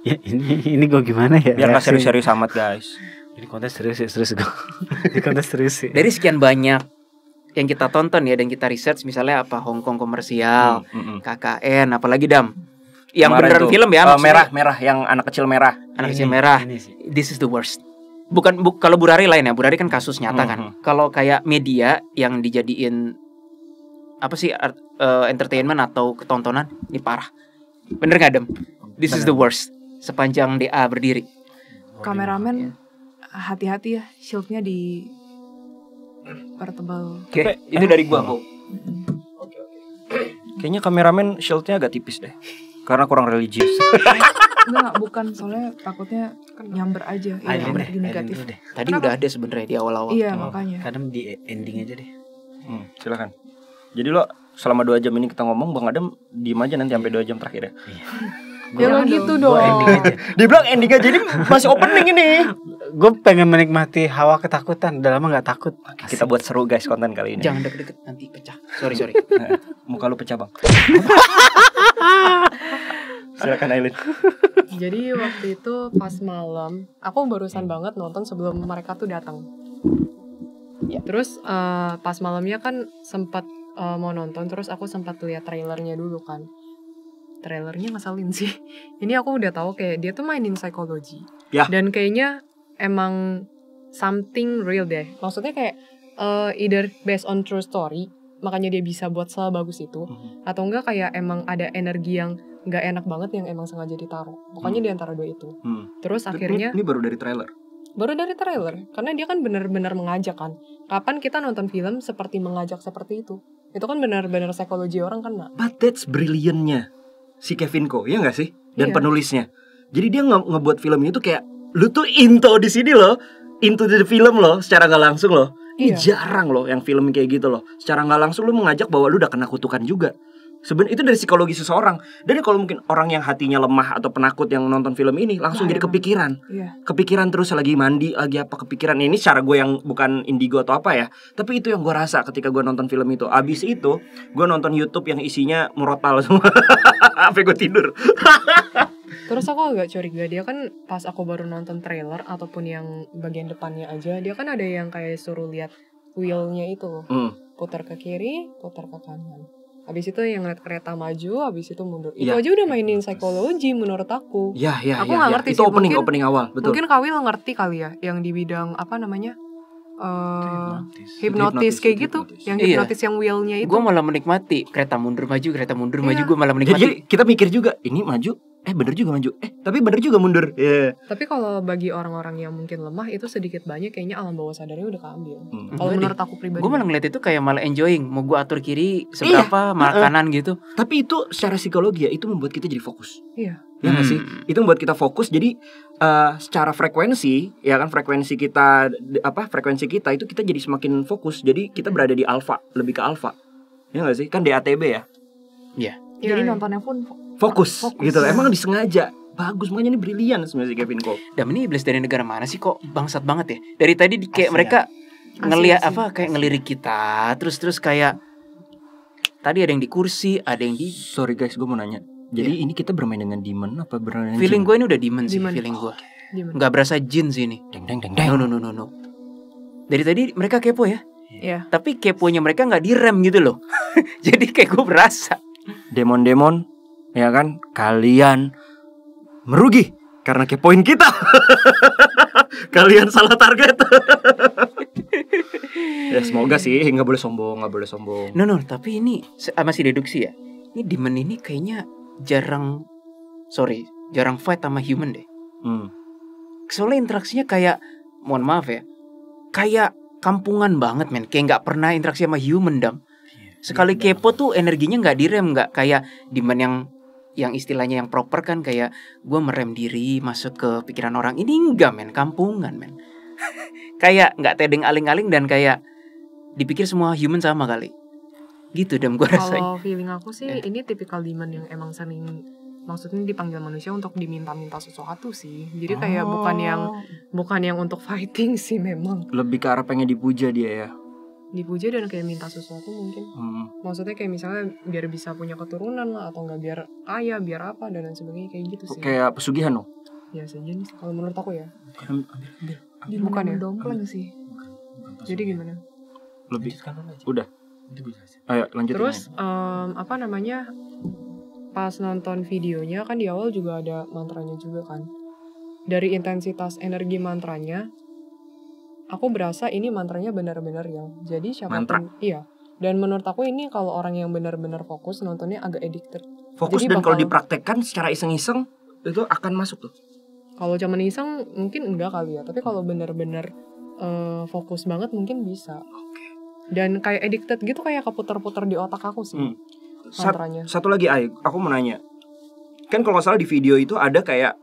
Speaker 2: Ya ini gue gimana ya?
Speaker 3: Biar nggak serius-serius amat guys.
Speaker 2: Ini konten serius gue. Ini konten serius sih.
Speaker 4: Dari sekian banyak yang kita tonton ya dan kita research misalnya apa Hong Kong komersial, KKN, apalagi Dam. Yang
Speaker 3: Kemarin
Speaker 4: beneran
Speaker 3: tuh,
Speaker 4: film ya, maksudnya
Speaker 3: merah yang anak kecil merah.
Speaker 4: anak kecil merah.
Speaker 2: Ini sih.
Speaker 4: This is the worst. Kalau Burari lain ya, Burari kan kasus nyata kan. Kalau kayak media yang dijadiin apa sih entertainment atau ketontonan, ini parah. Bener nggak Dem? This is the worst. Sepanjang DA berdiri.
Speaker 1: Kameramen hati-hati ya, shieldnya di pertebal.
Speaker 3: Oke, itu dari gua kok. Kayaknya kameramen shieldnya agak tipis deh. Karena kurang religius.
Speaker 1: Enggak, bukan, soalnya takutnya nyamber aja ya,
Speaker 2: Ailin
Speaker 1: energi
Speaker 2: deh,
Speaker 1: negatif.
Speaker 2: Ailin dulu deh.
Speaker 4: Tadi udah ada sebenarnya di awal-awal.
Speaker 1: Iya, makanya.
Speaker 2: Kadang di ending aja deh.
Speaker 3: Silakan. Jadi lo selama 2 jam ini kita ngomong, Bang Adam diem aja nanti sampai 2 jam terakhir ya.
Speaker 1: Ya lo gitu dong.
Speaker 2: Gua ending aja.
Speaker 3: Dia bilang ending aja, jadi masih opening ini.
Speaker 2: Gue pengen menikmati hawa ketakutan. Udah lama gak takut.
Speaker 3: Kita buat seru guys konten kali ini.
Speaker 4: Jangan deket-deket nanti pecah. Sorry.
Speaker 3: Muka lu pecah, Bang. Silakan Ailin.
Speaker 5: Jadi waktu itu pas malam, aku barusan banget nonton sebelum mereka tuh datang. Ya. Terus pas malamnya kan sempat mau nonton, terus aku sempat lihat trailernya dulu kan. Trailernya ngeselin sih. Ini aku udah tahu kayak dia tuh mainin psikologi.
Speaker 3: Ya.
Speaker 5: Dan kayaknya emang something real deh. Maksudnya kayak either based on true story, makanya dia bisa buat sebagus itu, atau enggak kayak emang ada energi yang nggak enak banget yang emang sengaja ditaruh. Pokoknya di antara dua itu. Terus akhirnya
Speaker 3: Ini baru dari trailer.
Speaker 5: baru dari trailer, karena dia kan benar-benar mengajak kan. Kapan kita nonton film seperti mengajak seperti itu? Itu kan benar-benar psikologi orang kan, Nak.
Speaker 3: But that's brilliant-nya si Kevin Ko, ya nggak sih? Dan
Speaker 5: Iya.
Speaker 3: penulisnya. Jadi dia ngebuat film itu kayak lu tuh into di sini loh, into the film loh, secara nggak langsung loh. Ini
Speaker 5: Iya.
Speaker 3: jarang loh yang film kayak gitu loh. Secara nggak langsung lu mengajak bahwa lu udah kena kutukan juga. Sebenarnya itu dari psikologi seseorang. Dan kalau mungkin orang yang hatinya lemah atau penakut yang nonton film ini langsung jadi kepikiran.
Speaker 1: Iya.
Speaker 3: Kepikiran terus lagi mandi, lagi apa kepikiran. Ini secara gue yang bukan indigo atau apa ya. Tapi itu yang gue rasa ketika gue nonton film itu. Abis itu gue nonton YouTube yang isinya murotal semua. Sampai gue tidur.
Speaker 5: Terus aku agak curiga, dia kan pas aku baru nonton trailer ataupun yang bagian depannya aja, dia kan ada yang kayak suruh lihat wheel-nya itu loh. Putar ke kiri, putar ke kanan. Habis itu yang ngeliat kereta maju, habis itu mundur. Itu
Speaker 3: Ya.
Speaker 5: aja udah mainin psikologi menurut aku.
Speaker 3: Ya.
Speaker 5: Aku nggak ngerti
Speaker 3: Itu
Speaker 5: sih,
Speaker 3: opening awal, betul.
Speaker 5: Mungkin Kawil ngerti kali ya, yang di bidang apa namanya? Hipnotis kayak gitu. Yang
Speaker 4: Iya.
Speaker 5: hipnotis yang wheel-nya itu.
Speaker 4: Gue malah menikmati kereta mundur maju maju.
Speaker 5: Iya.
Speaker 4: Gue malah menikmati.
Speaker 3: Jadi kita mikir juga, ini maju, bener juga maju, tapi bener juga mundur. Yeah.
Speaker 5: Tapi kalau bagi orang-orang yang mungkin lemah, itu sedikit banyak kayaknya alam bawah sadarnya udah keambil. Kalau
Speaker 4: Iya
Speaker 5: menurut aku pribadi.
Speaker 4: Gue malah ngeliat itu kayak malah enjoying. Mau gue atur kiri seberapa, malah kanan gitu.
Speaker 3: Tapi itu secara psikologi ya, itu membuat kita jadi fokus.
Speaker 5: Iya.
Speaker 3: Ya nggak sih? Itu membuat kita fokus. Jadi secara frekuensi, ya kan frekuensi kita itu kita jadi semakin fokus. Jadi kita berada di alfa, lebih ke alfa. Ya nggak sih? Kan DATB ya.
Speaker 4: Iya.
Speaker 1: Jadi
Speaker 5: Iya.
Speaker 1: nontonnya pun
Speaker 3: Fokus. Gitu. Emang disengaja. Bagus, makanya ini brilian sebenarnya si Kevin Ko.
Speaker 4: Dan ini iblis dari negara mana sih kok bangsat banget ya? Dari tadi kayak
Speaker 2: Asia.
Speaker 4: mereka ngelihat
Speaker 1: Asia.
Speaker 4: apa kayak ngelirik kita, terus kayak tadi ada yang di kursi, ada yang di
Speaker 3: Sorry guys, gue mau nanya. Jadi ini kita bermain dengan demon apa bermain dengan
Speaker 4: feeling
Speaker 3: jin?
Speaker 4: gue ini udah demon sih,
Speaker 5: Demon.
Speaker 4: feeling gue.
Speaker 5: Gimana?
Speaker 4: Nggak berasa jin sih ini.
Speaker 3: Deng deng deng
Speaker 4: No
Speaker 3: deng.
Speaker 4: no. Dari tadi mereka kepo ya,
Speaker 1: ya.
Speaker 4: tapi keponya mereka nggak direm gitu loh. Jadi kayak gue berasa.
Speaker 3: Demon-demon, ya kan? Kalian merugi karena kepoin kita. Kalian salah target. Ya semoga sih, nggak boleh sombong.
Speaker 4: No, tapi ini masih deduksi ya. Ini demon ini kayaknya jarang fight sama human deh. Soalnya interaksinya kayak, mohon maaf ya, kayak kampungan banget men. Kayak nggak pernah interaksi sama human Dam. Sekali kepo tuh energinya nggak direm, nggak kayak demon yang istilahnya yang proper kan kayak gue merem diri masuk ke pikiran orang. Ini enggak men, kampungan men. Kayak nggak tedeng aling-aling dan kayak dipikir semua human sama kali. Gitu Dam gue rasain.
Speaker 5: Kalau feeling aku sih ini tipikal demon yang emang sering, maksudnya dipanggil manusia untuk diminta-minta sesuatu sih. Jadi kayak bukan yang untuk fighting sih memang.
Speaker 3: Lebih ke arah pengen dipuja dia ya.
Speaker 5: Dipuja dan kayak minta sesuatu mungkin. Maksudnya kayak misalnya biar bisa punya keturunan lah, atau enggak biar kaya, biar apa dan lain sebagainya kayak gitu sih.
Speaker 3: Kayak pesugihan loh.
Speaker 5: Ya sejenis kalau menurut aku ya.
Speaker 1: Bukan
Speaker 5: Bukan ya?
Speaker 1: dompleng sih.
Speaker 5: Jadi gimana?
Speaker 3: lebih. Udah. Ayo lanjut.
Speaker 5: Terus apa namanya, pas nonton videonya kan di awal juga ada mantranya juga kan. Dari intensitas energi mantranya, aku berasa ini mantranya benar-benar real. Jadi siapapun, iya. Dan menurut aku ini kalau orang yang benar-benar fokus nontonnya agak addicted.
Speaker 3: Fokus.
Speaker 5: Jadi
Speaker 3: Dan kalau
Speaker 5: bakal-
Speaker 3: dipraktekkan secara iseng-iseng itu akan masuk tuh.
Speaker 5: Kalau cuman iseng mungkin enggak kali ya, tapi kalau benar-benar fokus banget mungkin bisa. Dan kayak addicted gitu, kayak keputar-putar di otak aku sih mantranya.
Speaker 3: Satu lagi aku mau nanya. Kan kalau nggak salah di video itu ada kayak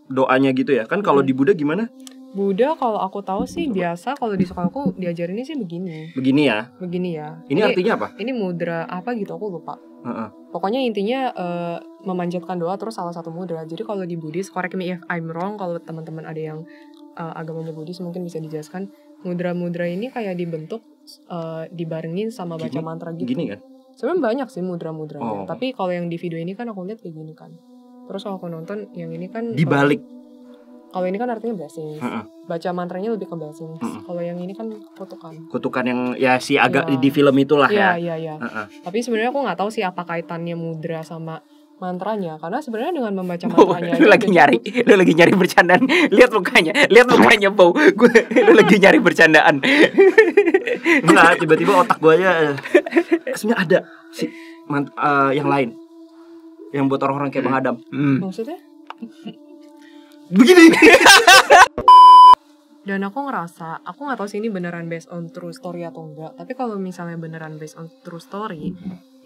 Speaker 3: doanya gitu ya. Kan kalau di Buddha gimana?
Speaker 5: Buddha kalau aku tahu sih biasa, kalau di sekolahku diajarinnya sih begini.
Speaker 3: Begini ya.
Speaker 5: Begini ya.
Speaker 3: Ini artinya apa?
Speaker 5: Ini mudra apa gitu aku lupa.
Speaker 3: Heeh.
Speaker 5: Pokoknya intinya memanjatkan doa terus salah satu mudra. Jadi kalau di Buddhis, correct me if I'm wrong, kalau teman-teman ada yang agamanya Buddhis mungkin bisa dijelaskan. Mudra-mudra ini kayak dibentuk dibarengin sama baca mantra gitu.
Speaker 3: Gini kan?
Speaker 5: Sebenarnya banyak sih mudra-mudranya.
Speaker 3: Oh.
Speaker 5: Tapi kalau yang di video ini kan aku lihat kayak gini kan. Terus kalau aku nonton yang ini kan
Speaker 3: Dibalik.
Speaker 5: kalau ini kan artinya blessings.
Speaker 3: Heeh.
Speaker 5: Baca mantranya lebih ke blessings. Kalau yang ini kan kutukan.
Speaker 3: Kutukan yang ya si agak
Speaker 5: Iya.
Speaker 3: di film itulah ya.
Speaker 5: Iya.
Speaker 3: Heeh.
Speaker 5: Tapi sebenarnya aku nggak tahu sih apa kaitannya mudra sama mantranya. Karena sebenarnya dengan membaca
Speaker 4: Bau,
Speaker 5: mantranya
Speaker 4: lu
Speaker 5: aja
Speaker 4: lagi
Speaker 5: udah
Speaker 4: nyari,
Speaker 5: cukup.
Speaker 4: lu lagi nyari bercandaan. Lihat mukanya Bau. Lu lagi nyari bercandaan.
Speaker 3: Enggak, tiba-tiba otak gue aja sebenarnya ada si yang lain. Yang buat orang-orang kayak Bang Adam.
Speaker 5: Maksudnya?
Speaker 3: Begini.
Speaker 5: Dan aku ngerasa, aku nggak tahu sih ini beneran based on true story atau enggak. Tapi kalau misalnya beneran based on true story,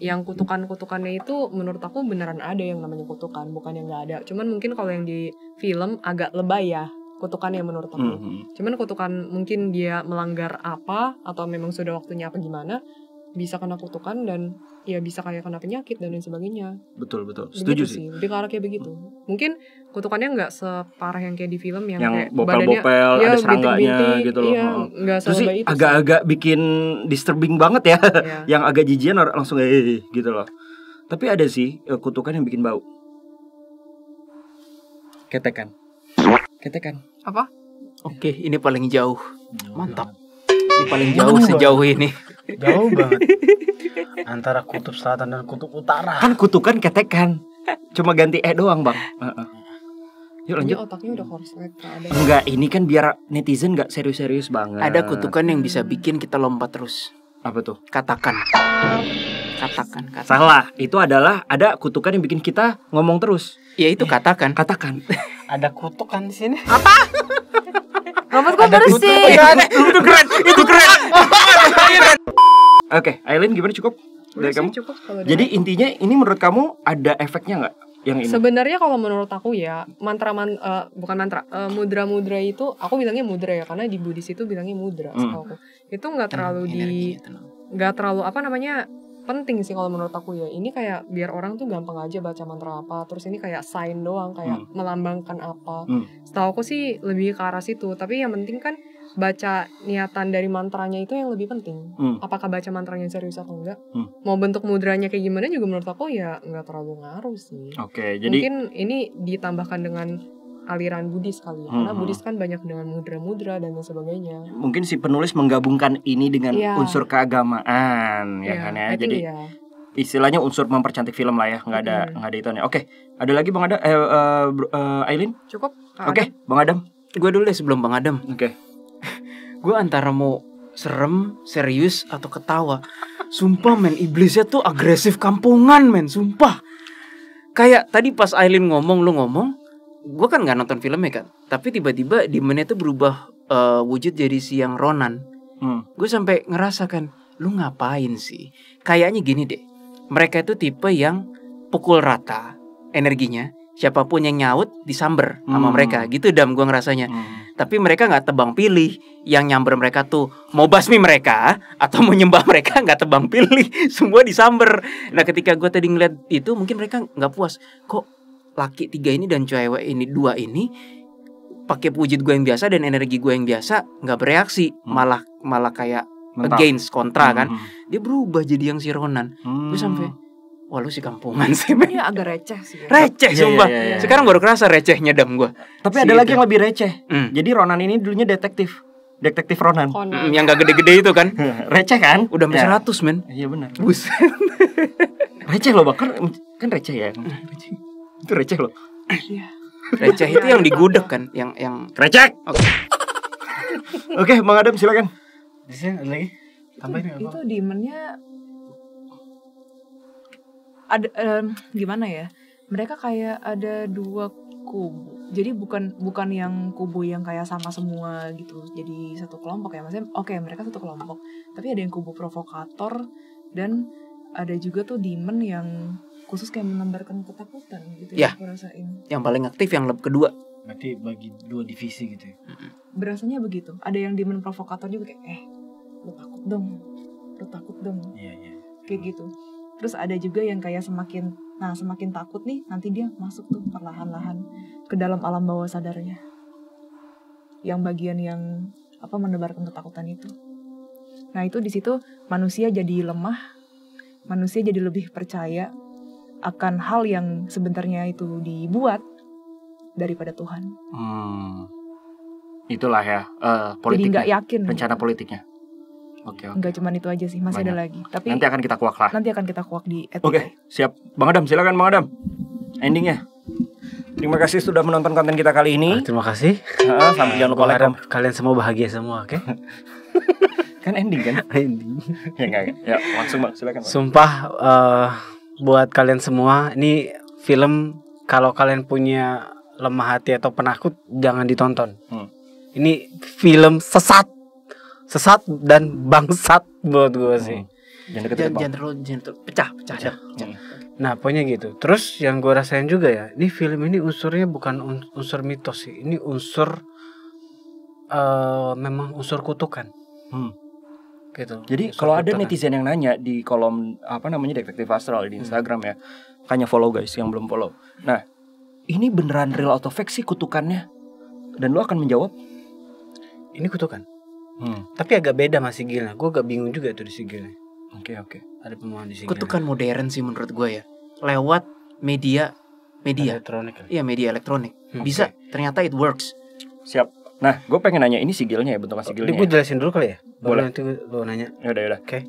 Speaker 5: yang kutukan-kutukannya itu menurut aku beneran ada yang namanya kutukan, bukan yang nggak ada. Cuman mungkin kalau yang di film agak lebay ya kutukannya menurut aku. Cuman kutukan mungkin dia melanggar apa atau memang sudah waktunya apa gimana, bisa kena kutukan dan ya bisa kayak kena penyakit dan lain sebagainya.
Speaker 3: Betul. Setuju
Speaker 5: Begitu
Speaker 3: sih.
Speaker 5: Lebih ke arah kayak begitu. Mungkin kutukannya nggak separah yang kayak di film yang kayak
Speaker 3: bopel-bopel,
Speaker 5: badannya,
Speaker 3: ada serangganya
Speaker 5: bintik-bintik,
Speaker 3: gitu loh.
Speaker 5: Iya, nggak
Speaker 3: Terus sih
Speaker 5: selebay itu.
Speaker 3: agak-agak bikin disturbing banget ya.
Speaker 5: Iya.
Speaker 3: Yang agak jijian langsung gitu loh. Tapi ada sih kutukan yang bikin bau. Ketekan.
Speaker 5: Apa?
Speaker 4: Oke, ini paling jauh. Mantap. Ini paling jauh sejauh ini.
Speaker 2: Jauh banget antara kutub selatan dan kutub utara.
Speaker 3: Kan kutukan ketekan. Cuma ganti doang, Bang. Yuk
Speaker 5: Ini
Speaker 3: lanjut.
Speaker 5: otaknya udah korslet ada.
Speaker 3: Enggak, ini kan biar netizen enggak serius-serius banget.
Speaker 4: Ada kutukan yang bisa bikin kita lompat terus.
Speaker 3: Apa tuh?
Speaker 4: Katakan.
Speaker 3: Salah. Itu adalah ada kutukan yang bikin kita ngomong terus.
Speaker 4: Ya itu katakan.
Speaker 3: Katakan.
Speaker 2: Ada kutukan di sini.
Speaker 1: Rambut gue bersih.
Speaker 4: Itu keren.
Speaker 3: Oke, Aileen gimana, cukup?
Speaker 5: Udah
Speaker 3: Dari
Speaker 5: sih
Speaker 3: kamu?
Speaker 5: cukup kalau
Speaker 3: Jadi
Speaker 5: dari-
Speaker 3: intinya ini menurut kamu ada efeknya nggak yang ini?
Speaker 5: sebenarnya kalau menurut aku ya bukan mantra, mudra-mudra itu aku bilangnya mudra ya karena di Buddhis itu bilangnya mudra. Setahu aku. Itu nggak terlalu nggak terlalu apa namanya penting sih kalau menurut aku ya. Ini kayak biar orang tuh gampang aja baca mantra apa, terus ini kayak sign doang, kayak melambangkan apa. Setahu aku sih lebih ke arah situ. Tapi yang penting kan baca niatan dari mantranya itu yang lebih penting. Apakah baca mantranya serius atau enggak? Mau bentuk mudranya kayak gimana juga menurut aku ya nggak terlalu ngaruh sih.
Speaker 3: Oke, jadi
Speaker 5: Mungkin ini ditambahkan dengan aliran Buddhis kali ya. Karena Buddhis kan banyak dengan mudra-mudra dan lain sebagainya.
Speaker 3: mungkin si penulis menggabungkan ini dengan
Speaker 5: Iya.
Speaker 3: unsur keagamaan, ya kan ya.
Speaker 5: I think
Speaker 3: Jadi
Speaker 5: iya.
Speaker 3: istilahnya unsur mempercantik film lah ya, nggak ada itu. Oke, ada lagi Bang Adam, Aileen?
Speaker 5: Cukup. Kak
Speaker 3: Oke,
Speaker 5: Adam?
Speaker 3: Bang Adam.
Speaker 4: Gue dulu deh sebelum Bang Adam.
Speaker 3: Oke.
Speaker 4: Gue antara mau serem, serius, atau ketawa. Sumpah men, iblisnya tuh agresif kampungan men, sumpah. Kayak tadi pas Aileen ngomong, lu ngomong, gue kan gak nonton filmnya kan. Tapi tiba-tiba demonnya tuh berubah wujud jadi si yang Ronan. Gue sampai ngerasa kan, lu ngapain sih? Kayaknya gini deh, mereka itu tipe yang pukul rata energinya. Siapapun yang nyaut disamber sama mereka. Gitu Dam, gue ngerasanya. Tapi mereka gak tebang pilih. Yang nyamber mereka tuh mau basmi mereka atau mau nyembah mereka, gak tebang pilih. Semua disamber. Nah ketika gue tadi ngeliat itu, mungkin mereka gak puas. Kok laki 3 ini dan cewek ini 2 ini pakai wujud gue yang biasa dan energi gue yang biasa gak bereaksi. Malah kayak
Speaker 3: Mental.
Speaker 4: against, kontra kan. Dia berubah jadi yang si Ronan. Gue sampai, wah lu si kampungan sih men.
Speaker 5: Ini agak receh sih. Ya.
Speaker 4: Receh
Speaker 3: Iya,
Speaker 4: sumpah.
Speaker 3: iya, iya.
Speaker 4: Sekarang baru kerasa recehnya Dam gue.
Speaker 3: Tapi ada lagi yang lebih receh.
Speaker 4: Hmm.
Speaker 3: Jadi Ronan ini dulunya detektif Detektif Ronan.
Speaker 5: Conan.
Speaker 4: Yang gak gede-gede itu kan.
Speaker 3: Receh kan?
Speaker 4: Udah sampai
Speaker 3: Ya.
Speaker 4: 100 men.
Speaker 3: Iya benar.
Speaker 4: Buset.
Speaker 3: Receh loh, bahkan kan receh ya. Itu receh loh.
Speaker 4: Receh itu yang digudeg kan, yang
Speaker 3: Receh.
Speaker 4: Oke.
Speaker 3: Oke, Bang Adam silakan.
Speaker 2: Di sini ada lagi. Tambahin nggak,
Speaker 1: Itu
Speaker 2: Bang?
Speaker 1: demonnya ada gimana ya? Mereka kayak ada dua kubu. Jadi bukan yang kubu yang kayak sama semua gitu. Jadi satu kelompok ya. Maksudnya oke, mereka satu kelompok. Tapi ada yang kubu provokator dan ada juga tuh demon yang khusus kayak menebarkan ketakutan gitu
Speaker 4: Ya.
Speaker 1: aku rasain.
Speaker 4: Yang paling aktif yang lab kedua.
Speaker 2: Berarti bagi 2 divisi gitu ya.
Speaker 1: Berasanya begitu. Ada yang demon provokator juga kayak lu takut dong. Lu takut dong.
Speaker 2: Iya, iya.
Speaker 1: Kayak gitu. Terus ada juga yang kayak semakin takut nih, nanti dia masuk tuh perlahan-lahan ke dalam alam bawah sadarnya. Yang bagian yang menebarkan ketakutan itu. Nah, itu di situ manusia jadi lemah, manusia jadi lebih percaya akan hal yang sebenarnya itu dibuat daripada Tuhan.
Speaker 3: Itulah ya
Speaker 1: Jadi
Speaker 3: politiknya.
Speaker 1: nggak yakin.
Speaker 3: Rencana
Speaker 1: gitu.
Speaker 3: politiknya. Oke.
Speaker 1: Nggak cuman itu aja sih, masih
Speaker 3: Banyak.
Speaker 1: ada lagi. Tapi
Speaker 3: Nanti akan kita kuak lah.
Speaker 1: nanti akan kita kuak di episode.
Speaker 3: Oke, siap. Bang Adam, silakan Bang Adam. Endingnya. Terima kasih sudah menonton konten kita kali ini.
Speaker 2: Terima kasih.
Speaker 3: Sampai jangan lupa
Speaker 2: Gua
Speaker 3: like,
Speaker 2: harap kalian semua bahagia semua, oke?
Speaker 3: kan ending kan?
Speaker 2: Ending.
Speaker 3: Ya enggak. Ya, langsung Bang, silakan Bang.
Speaker 2: Sumpah buat kalian semua, ini film kalau kalian punya lemah hati atau penakut jangan ditonton. Ini film sesat dan bangsat buat gue sih.
Speaker 3: Jangan deket Bang.
Speaker 4: Jangan terlalu pecah.
Speaker 2: Nah pokoknya gitu. Terus yang gue rasain juga ya, ini film ini unsurnya bukan unsur mitos sih. Ini unsur memang unsur kutukan. Gitu.
Speaker 3: Jadi
Speaker 2: Unsur
Speaker 3: kalau ada
Speaker 2: kutukan.
Speaker 3: netizen yang nanya di kolom Detektif Astral di Instagram ya, makanya follow guys yang belum follow. Nah, ini beneran real atau fake sih kutukannya? Dan lu akan menjawab?
Speaker 2: Ini kutukan. Tapi agak beda sama sigilnya. Gue agak bingung juga tuh di sigilnya.
Speaker 3: Oke.
Speaker 2: Ada pemohon di sigilnya.
Speaker 4: Kutukan modern sih menurut gue ya. Lewat media.
Speaker 2: Elektronik kali.
Speaker 4: Iya, media elektronik. Bisa, ternyata it works.
Speaker 3: Siap. Nah, gue pengen nanya ini sigilnya ya, bentuk sigilnya.
Speaker 2: Ini gue jelasin dulu kali ya. Baru
Speaker 3: Boleh.
Speaker 2: nanti lo nanya.
Speaker 3: Yaudah.
Speaker 2: Oke.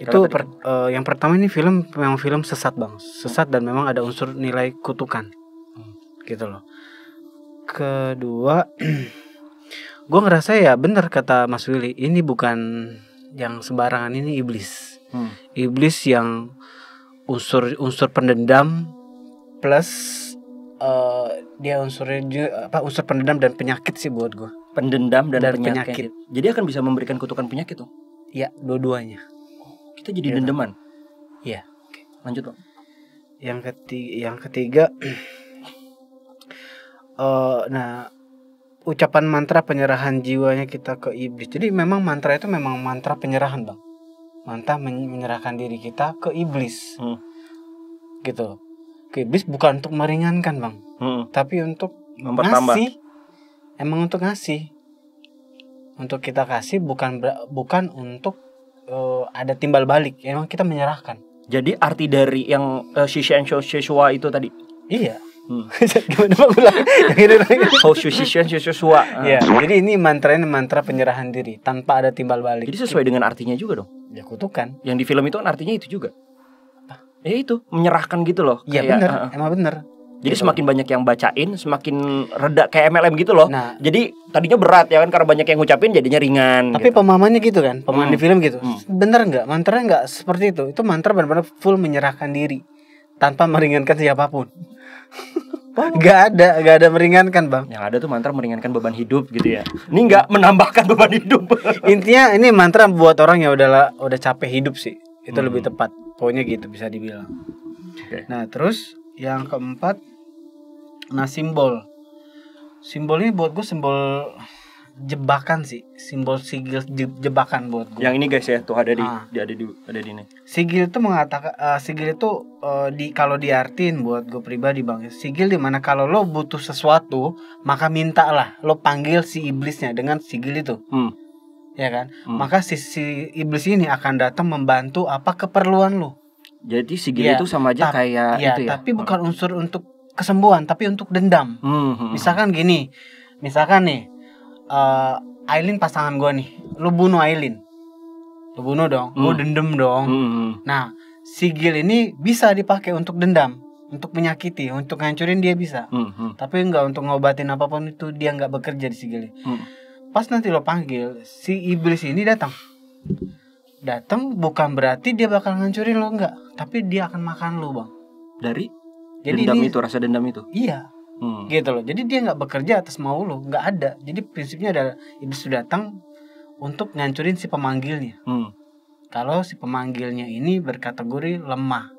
Speaker 2: Itu yang pertama ini memang film sesat bang. Sesat dan memang ada unsur nilai kutukan. Gitu loh. Kedua, gue ngerasa ya bener kata Mas Willy, ini bukan yang sembarangan, ini iblis. Iblis yang unsur pendendam plus dia unsurnya unsur pendendam dan penyakit sih buat gue.
Speaker 3: Pendendam dan penyakit.
Speaker 2: penyakit.
Speaker 3: Jadi akan bisa memberikan kutukan penyakit tuh.
Speaker 2: Iya, dua-duanya.
Speaker 3: Kita jadi
Speaker 2: Iya,
Speaker 3: dendeman.
Speaker 2: Iya.
Speaker 3: Lanjut Bang.
Speaker 2: Yang ketiga nah ucapan mantra penyerahan jiwanya kita ke iblis. Jadi memang mantra itu memang mantra penyerahan bang. Mantra menyerahkan diri kita ke iblis. Gitu. Ke iblis bukan untuk meringankan bang, tapi untuk
Speaker 3: Mempertambah.
Speaker 2: ngasih. Emang untuk ngasih. Untuk kita kasih bukan untuk ada timbal balik. Emang kita menyerahkan.
Speaker 3: Jadi arti dari yang Shishua itu tadi.
Speaker 2: Iya. Gimana bang ulang? Yang ini lagi.
Speaker 3: Shishua.
Speaker 2: Iya. Jadi ini mantra penyerahan diri tanpa ada timbal balik.
Speaker 3: Jadi sesuai dengan artinya juga dong.
Speaker 2: Ya kutukan.
Speaker 3: Yang di film itu kan artinya itu juga. Ya itu, menyerahkan gitu loh.
Speaker 2: Iya
Speaker 3: Kayak,
Speaker 2: benar, emang benar.
Speaker 3: Jadi
Speaker 2: Gitu.
Speaker 3: semakin banyak yang bacain, semakin reda kayak MLM gitu loh.
Speaker 2: Nah,
Speaker 3: Jadi tadinya berat ya kan karena banyak yang ngucapin jadinya ringan.
Speaker 2: tapi
Speaker 3: gitu.
Speaker 2: pemahamannya gitu kan, pemahaman di film gitu. Bener nggak? Mantranya nggak seperti itu. Itu mantra benar-benar full menyerahkan diri tanpa meringankan siapapun. Gak ada meringankan bang.
Speaker 3: Yang ada tuh mantra meringankan beban hidup gitu ya. Ini nggak menambahkan beban hidup.
Speaker 2: Intinya ini mantra buat orang yang udah capek hidup sih. Itu lebih tepat. Pokoknya gitu bisa dibilang.
Speaker 3: Oke.
Speaker 2: Nah terus yang keempat, nah simbol ini buat gue simbol jebakan sih, simbol sigil jebakan buat gue.
Speaker 3: Yang ini guys ya, tuh ada di
Speaker 2: Ah.
Speaker 3: ada di ini.
Speaker 2: Sigil itu mengatakan sigil itu kalau diartin buat gue pribadi bang, sigil dimana kalau lo butuh sesuatu maka mintalah, lo panggil si iblisnya dengan sigil itu, ya kan? Maka si iblis ini akan datang membantu apa keperluan lo.
Speaker 3: Jadi sigil
Speaker 2: Iya,
Speaker 3: itu sama aja kayak
Speaker 2: Ya,
Speaker 3: itu ya.
Speaker 2: tapi bukan unsur untuk kesembuhan, tapi untuk dendam. Misalkan gini, nih, Aileen pasangan gue nih, lu bunuh Aileen, lu bunuh dong, gue dendam dong. Nah, sigil ini bisa dipakai untuk dendam, untuk menyakiti, untuk ngancurin dia bisa. Tapi nggak untuk ngobatin apapun itu, dia nggak bekerja di sigil. Pas nanti lo panggil, si iblis ini datang bukan berarti dia bakal ngancurin lo, enggak, tapi dia akan makan lo, Bang.
Speaker 3: Dari
Speaker 2: Jadi
Speaker 3: dendam
Speaker 2: ini,
Speaker 3: itu, rasa dendam itu.
Speaker 2: iya, gitu loh. Jadi dia nggak bekerja atas mau lo, nggak ada. Jadi prinsipnya adalah iblis itu datang untuk ngancurin si pemanggilnya. Kalau si pemanggilnya ini berkategori lemah.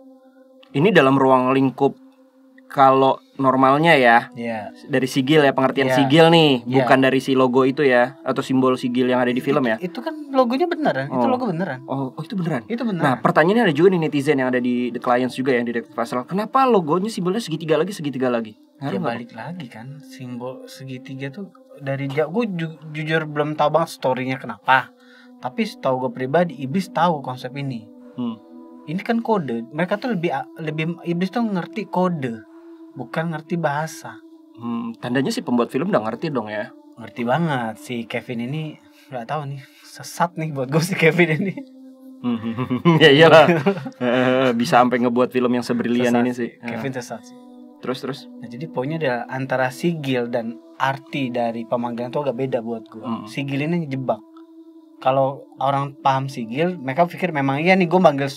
Speaker 3: Ini dalam ruang lingkup kalau normalnya ya,
Speaker 2: Ya.
Speaker 3: dari sigil ya, pengertian
Speaker 2: Ya.
Speaker 3: sigil nih,
Speaker 2: Ya.
Speaker 3: bukan dari si logo itu ya, atau simbol sigil yang ada di film ya.
Speaker 2: Itu kan logonya beneran, itu
Speaker 3: Oh.
Speaker 2: logo beneran.
Speaker 3: Oh, itu beneran.
Speaker 2: Itu
Speaker 3: Nah,
Speaker 2: beneran.
Speaker 3: pertanyaannya ada juga nih netizen yang ada di The Clients juga yang di Detektif Pasal. Kenapa logonya simbolnya segitiga lagi?
Speaker 2: Ya balik lagi kan, simbol segitiga tuh dari jauh. Gue jujur belum tahu banget storynya kenapa. Tapi setahu gue pribadi, iblis tahu konsep ini. Ini kan kode. Mereka tuh lebih iblis tuh ngerti kode, bukan ngerti bahasa.
Speaker 3: Tandanya si pembuat film udah ngerti dong ya.
Speaker 2: Ngerti banget si Kevin ini, nggak tahu nih, sesat nih buat gue si Kevin ini.
Speaker 3: Ya iyalah. Bisa sampai ngebuat film yang sebrilian
Speaker 2: Sesat
Speaker 3: ini
Speaker 2: sih.
Speaker 3: sih.
Speaker 2: Kevin sesat sih.
Speaker 3: Terus.
Speaker 2: Nah, jadi poinnya adalah antara sigil dan arti dari pemanggilan itu agak beda buat gue. Sigil ini jebak. Kalau orang paham sigil, mereka pikir memang iya nih gue manggil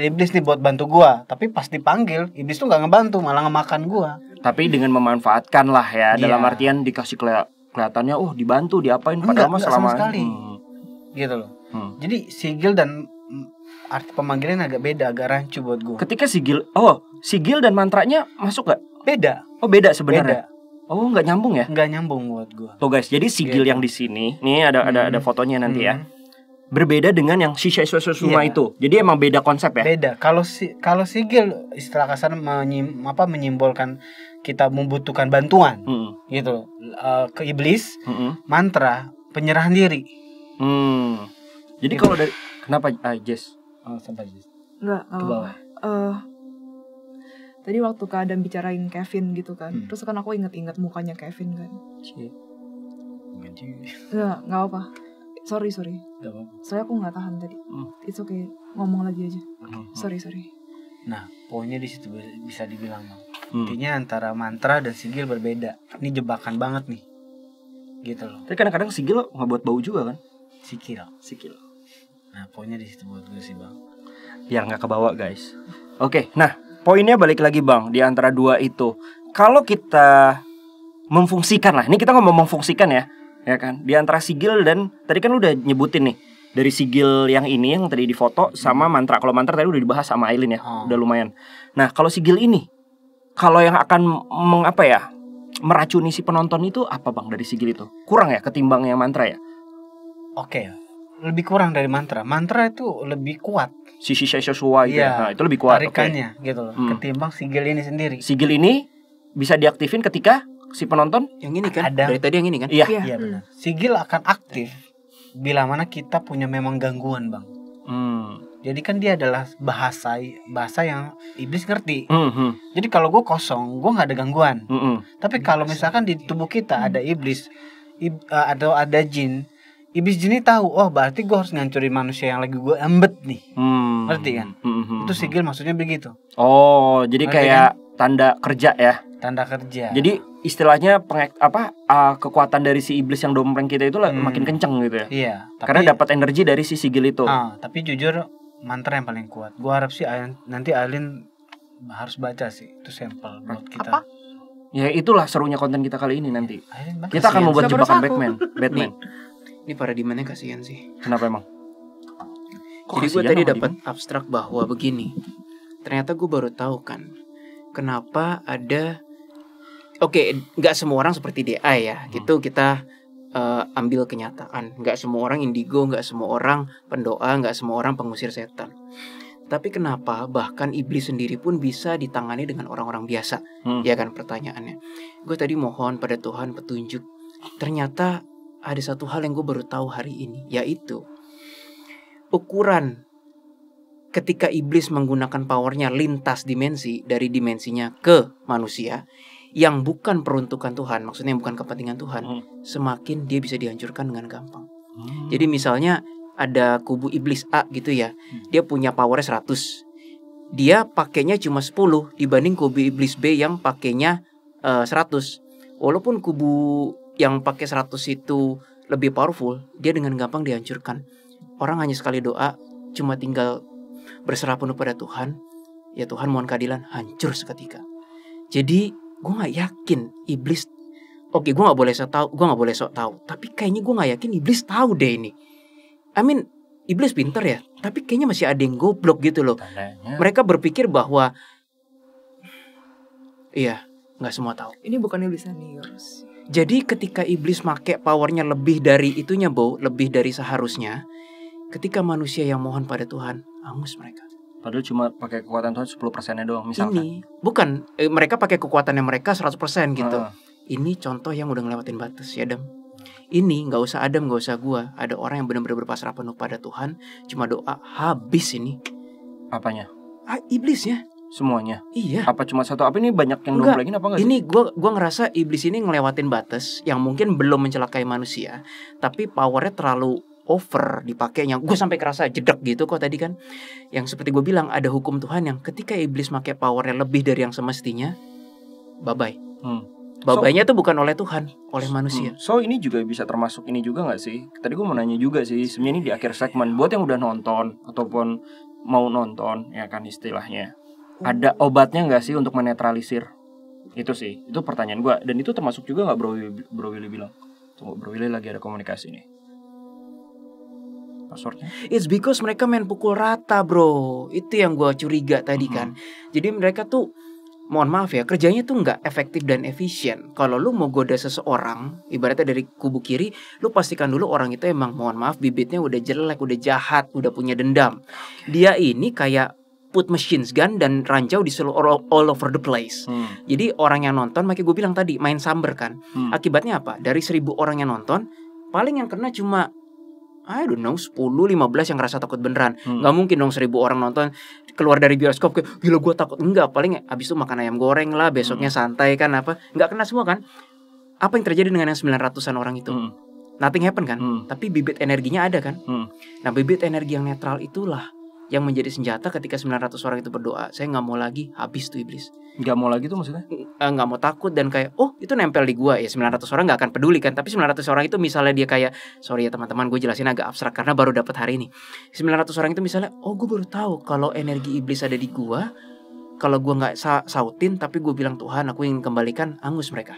Speaker 2: iblis nih buat bantu gue. Tapi pas dipanggil, iblis tuh nggak ngebantu, malah ngemakan gue.
Speaker 3: Tapi dengan memanfaatkan lah ya,
Speaker 2: Iya.
Speaker 3: dalam artian dikasih kelihatannya, dibantu, diapain, padahal mah
Speaker 2: Enggak
Speaker 3: selama
Speaker 2: sama sekali. Gitu loh. Jadi sigil dan arti pemanggilan agak beda, agak rancu buat gue.
Speaker 3: Ketika sigil dan mantranya masuk gak?
Speaker 2: Beda.
Speaker 3: Oh beda sebenarnya.
Speaker 2: Beda.
Speaker 3: Oh nggak nyambung ya?
Speaker 2: Nggak nyambung buat gue.
Speaker 3: Tuh guys, jadi sigil
Speaker 2: Gitu.
Speaker 3: yang di sini, nih ada fotonya nanti ya. Berbeda dengan yang shisha suma
Speaker 2: Iya.
Speaker 3: itu. Jadi emang beda konsep ya.
Speaker 2: Beda. Kalau sigil istilah kasar menyimbolkan kita membutuhkan bantuan, gitu loh. Ke iblis, mantra penyerahan diri.
Speaker 3: Jadi
Speaker 2: Gitu.
Speaker 3: kalau dari kenapa Jess?
Speaker 2: Sampai Jess.
Speaker 1: Enggak,
Speaker 2: Ke bawah.
Speaker 1: Tadi waktu Kak Adam bicarain Kevin gitu kan, terus kan aku inget-inget mukanya Kevin kan. Enggak apa. Sorry.
Speaker 2: Gak apa-apa.
Speaker 1: Soalnya aku nggak tahan tadi. It's okay, ngomong lagi aja. Sorry.
Speaker 2: Nah, poinnya di situ bisa dibilang, Bang. Intinya antara mantra dan sigil berbeda. Ini jebakan banget nih. Gitu loh.
Speaker 3: Tapi kadang-kadang sigil ngebuat bau juga kan?
Speaker 2: Sigil. Nah, poinnya di situ buat gue sih, Bang.
Speaker 3: Biar nggak kebawa guys. Oke, nah poinnya balik lagi Bang, di antara dua itu, kalau kita memfungsikan lah, ini kita ngomong memfungsikan ya kan, di antara sigil dan tadi kan lu udah nyebutin nih, dari sigil yang ini yang tadi di foto sama mantra. Kalau mantra tadi udah dibahas sama Aileen ya, udah lumayan. Nah kalau sigil ini, kalau yang akan meracuni si penonton itu apa Bang dari sigil itu? Kurang ya ketimbang yang mantra ya?
Speaker 2: Oke. Lebih kurang dari mantra. Mantra itu lebih kuat.
Speaker 3: Sisi sesuai gitu.
Speaker 2: Iya,
Speaker 3: Nah, itu lebih kuat.
Speaker 2: tarikannya gitu loh. Ketimbang sigil ini sendiri.
Speaker 3: Sigil ini bisa diaktifin ketika si penonton
Speaker 4: Yang ini kan?
Speaker 2: Ada.
Speaker 4: Dari tadi yang ini kan?
Speaker 3: iya.
Speaker 2: Iya benar. Sigil akan aktif bila mana kita punya memang gangguan, Bang. Jadi kan dia adalah bahasa yang iblis ngerti. Jadi kalau gue kosong, gue nggak ada gangguan. Tapi kalau misalkan di tubuh kita ada iblis, atau ada jin, iblis jin ini tahu, berarti gue harus ngancurin manusia yang lagi gue embet nih. Ngerti kan? Itu sigil maksudnya begitu.
Speaker 3: Oh, jadi
Speaker 2: Ngerti
Speaker 3: kayak tanda kerja ya.
Speaker 2: Tanda kerja.
Speaker 3: Jadi istilahnya kekuatan dari si iblis yang dompleng kita itu makin kenceng gitu ya.
Speaker 2: Iya.
Speaker 3: Karena dapat energi dari si sigil itu.
Speaker 2: Tapi jujur mantra yang paling kuat. Gue harap sih nanti Aileen harus baca sih. Itu sampel buat kita.
Speaker 5: Apa?
Speaker 3: Ya itulah serunya konten kita kali ini nanti.
Speaker 2: Aileen baca.
Speaker 3: Kita akan membuat
Speaker 5: Siapa
Speaker 3: jebakan
Speaker 5: dosa aku?
Speaker 3: Batman.
Speaker 4: Ini paradigmanya kasihan sih.
Speaker 3: Kenapa emang?
Speaker 4: Jadi gue tadi dapat abstrak bahwa begini. Ternyata gue baru tahu kan kenapa ada. Oke, nggak semua orang seperti DA ya. Gitu kita ambil kenyataan. Nggak semua orang indigo, nggak semua orang pendoa, nggak semua orang pengusir setan. Tapi kenapa bahkan iblis sendiri pun bisa ditangani dengan orang-orang biasa? Ya kan pertanyaannya. Gue tadi mohon pada Tuhan petunjuk. Ternyata ada satu hal yang gue baru tahu hari ini, yaitu ukuran ketika iblis menggunakan powernya lintas dimensi dari dimensinya ke manusia, yang bukan peruntukan Tuhan, maksudnya yang bukan kepentingan Tuhan, semakin dia bisa dihancurkan dengan gampang. Jadi misalnya ada kubu iblis A gitu ya, dia punya powernya 100, dia pakainya cuma 10 dibanding kubu iblis B yang pakainya 100. Walaupun kubu yang pakai 100 itu lebih powerful, dia dengan gampang dihancurkan. Orang hanya sekali doa, cuma tinggal berserah penuh pada Tuhan, ya Tuhan mohon keadilan, hancur seketika. Jadi gue nggak yakin iblis. Oke, gue nggak boleh sok tahu. Tapi kayaknya gue nggak yakin iblis tahu deh ini. I mean, iblis pintar ya, tapi kayaknya masih ada yang goblok gitu loh.
Speaker 3: Tandanya.
Speaker 4: Mereka berpikir bahwa, iya, nggak semua tahu.
Speaker 1: Ini bukan iblis seniors.
Speaker 4: Jadi ketika iblis make powernya lebih dari itunya, lebih dari seharusnya, ketika manusia yang mohon pada Tuhan, angus mereka.
Speaker 3: Padahal cuma pakai kekuatan Tuhan 10%-nya doang misalkan.
Speaker 4: Ini bukan mereka pakai kekuatannya mereka 100% gitu.
Speaker 3: Ah.
Speaker 4: Ini contoh yang udah ngelewatin batas ya, Adam. Ini nggak usah Adam, nggak usah gua. Ada orang yang benar-benar berpasrah penuh pada Tuhan, cuma doa habis ini.
Speaker 3: Apanya?
Speaker 4: Iblisnya.
Speaker 3: Semuanya?
Speaker 4: Iya.
Speaker 3: Apa cuma satu? Apa ini banyak yang
Speaker 4: Enggak.
Speaker 3: domplengin apa enggak sih?
Speaker 4: Ini gua ngerasa iblis ini ngelewatin batas yang mungkin belum mencelakai manusia, tapi powernya terlalu over dipakainya. Gue sampai kerasa jedek gitu kok tadi kan. Yang seperti gue bilang, ada hukum Tuhan yang ketika iblis pakai powernya lebih dari yang semestinya, bye-bye. Bye-bye-nya tuh bukan oleh Tuhan, oleh manusia.
Speaker 3: So ini juga bisa termasuk ini juga gak sih? Tadi gue mau nanya juga sih, sebenarnya ini di akhir segmen, buat yang udah nonton ataupun mau nonton, ya kan istilahnya, ada obatnya gak sih untuk menetralisir? Itu sih, itu pertanyaan gue. Dan itu termasuk juga gak Bro Willy bilang? Tunggu, Bro Willy lagi ada komunikasi nih. Passwordnya?
Speaker 4: It's because mereka main pukul rata, bro. Itu yang gue curiga tadi kan. Jadi mereka tuh, mohon maaf ya, kerjanya tuh nggak efektif dan efisien. Kalau lu mau goda seseorang, ibaratnya dari kubu kiri, lu pastikan dulu orang itu emang, mohon maaf, bibitnya udah jelek, udah jahat, udah punya dendam. Dia ini kayak put machine gun dan rancau di seluruh all over the place. Jadi orang yang nonton, makanya gue bilang tadi, main samber kan. Akibatnya apa? Dari 1000 orang yang nonton, paling yang kena cuma I don't know 10-15 yang ngerasa takut beneran. Gak mungkin dong 1000 orang nonton keluar dari bioskop kayak gila gue takut. Enggak, paling abis itu makan ayam goreng lah, besoknya santai kan apa. Gak kena semua kan. Apa yang terjadi dengan yang 900-an orang itu? Nothing happen kan. Tapi bibit energinya ada kan. Nah bibit energi yang netral itulah yang menjadi senjata ketika 900 orang itu berdoa. Saya gak mau lagi, habis tuh iblis.
Speaker 3: Gak mau lagi tuh maksudnya?
Speaker 4: Gak mau takut dan kayak oh itu nempel di gua. Ya 900 orang gak akan peduli kan. Tapi 900 orang itu misalnya dia kayak, sorry ya teman-teman gue jelasin agak abstrak karena baru dapat hari ini. 900 orang itu misalnya, oh gue baru tahu kalau energi iblis ada di gua. Kalau gua gak sautin tapi gue bilang Tuhan aku ingin kembalikan, angus mereka.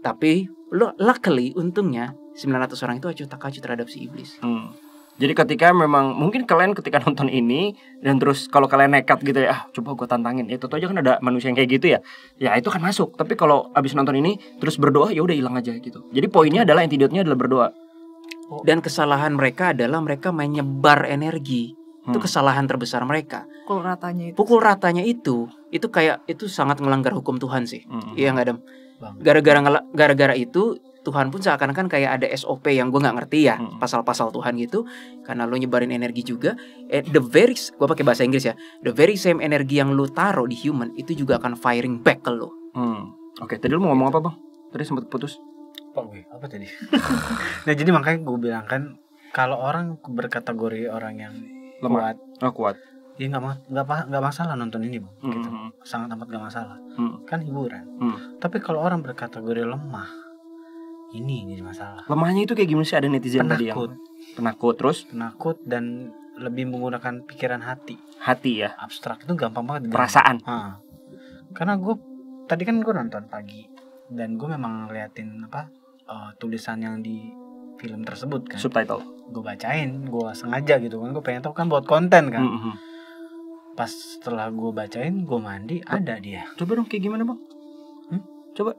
Speaker 4: Tapi luckily untungnya 900 orang itu acuh tak acuh terhadap si iblis.
Speaker 3: Jadi ketika memang mungkin kalian ketika nonton ini dan terus kalau kalian nekat gitu ya, coba gue tantangin. Itu aja kan ada manusia yang kayak gitu ya. Ya itu kan masuk. Tapi kalau abis nonton ini terus berdoa ya udah hilang aja gitu. Jadi poinnya adalah antidotnya adalah berdoa.
Speaker 4: Dan kesalahan mereka adalah mereka main nyebar energi. Itu kesalahan terbesar mereka. Pukul ratanya itu kayak itu sangat melanggar hukum Tuhan sih. Iya nggak Adam? Gara-gara itu Tuhan pun seakan-akan kayak ada SOP yang gue nggak ngerti ya, pasal-pasal Tuhan gitu, karena lo nyebarin energi juga. Gue pakai bahasa Inggris ya, the very same energi yang lo taruh di human itu juga akan firing back ke lo.
Speaker 3: Oke, tadi lo mau ngomong apa bang? Tadi sempat putus.
Speaker 2: Apa tadi? Nah jadi makanya gue bilang kan, kalau orang berkategori orang yang
Speaker 3: lemah, kuat,
Speaker 2: ya nggak masalah nonton ini bang, gitu. Sangat amat nggak masalah, kan hiburan. Tapi kalau orang berkategori lemah, ini jadi masalah.
Speaker 3: Lemahnya itu kayak gimana sih? Ada netizen tadi yang penakut, terus
Speaker 2: penakut dan lebih menggunakan pikiran hati
Speaker 3: ya.
Speaker 2: Abstrak itu gampang banget.
Speaker 3: Perasaan.
Speaker 2: Karena gue tadi kan gue nonton pagi dan gue memang ngeliatin tulisan yang di film tersebut kan.
Speaker 3: Subtitle.
Speaker 2: Gue bacain, gue sengaja gitu kan. Gue pengen tahu kan buat konten kan. Pas setelah gue bacain, gue mandi, ada dia.
Speaker 3: Coba dong kayak gimana bang? Coba.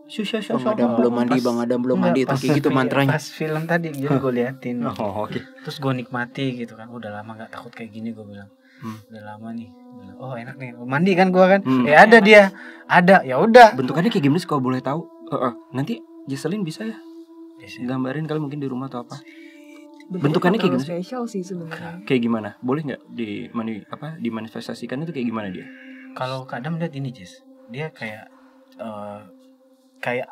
Speaker 4: Bang Adam belum mandi itu kayak gitu mantranya.
Speaker 2: Pas film tadi jadi gue liatin.
Speaker 3: Oke.
Speaker 2: Terus gue nikmati gitu kan. Udah lama gak takut kayak gini gue bilang. Udah lama nih. Oh enak nih. Mandi kan gue kan. Ada dia. Ada. Ya udah.
Speaker 3: Bentukannya kayak gimana sih kalau boleh tahu? Nanti Jesselyn bisa ya? Gambarin kali mungkin di rumah atau apa? Bentukannya kayak gimana?
Speaker 1: Spesial sih sebenarnya.
Speaker 3: Kayak gimana? Boleh nggak dimanifestasikan itu kayak gimana dia?
Speaker 2: Kalau Kak Adam lihat ini Jess. Dia kayak kayak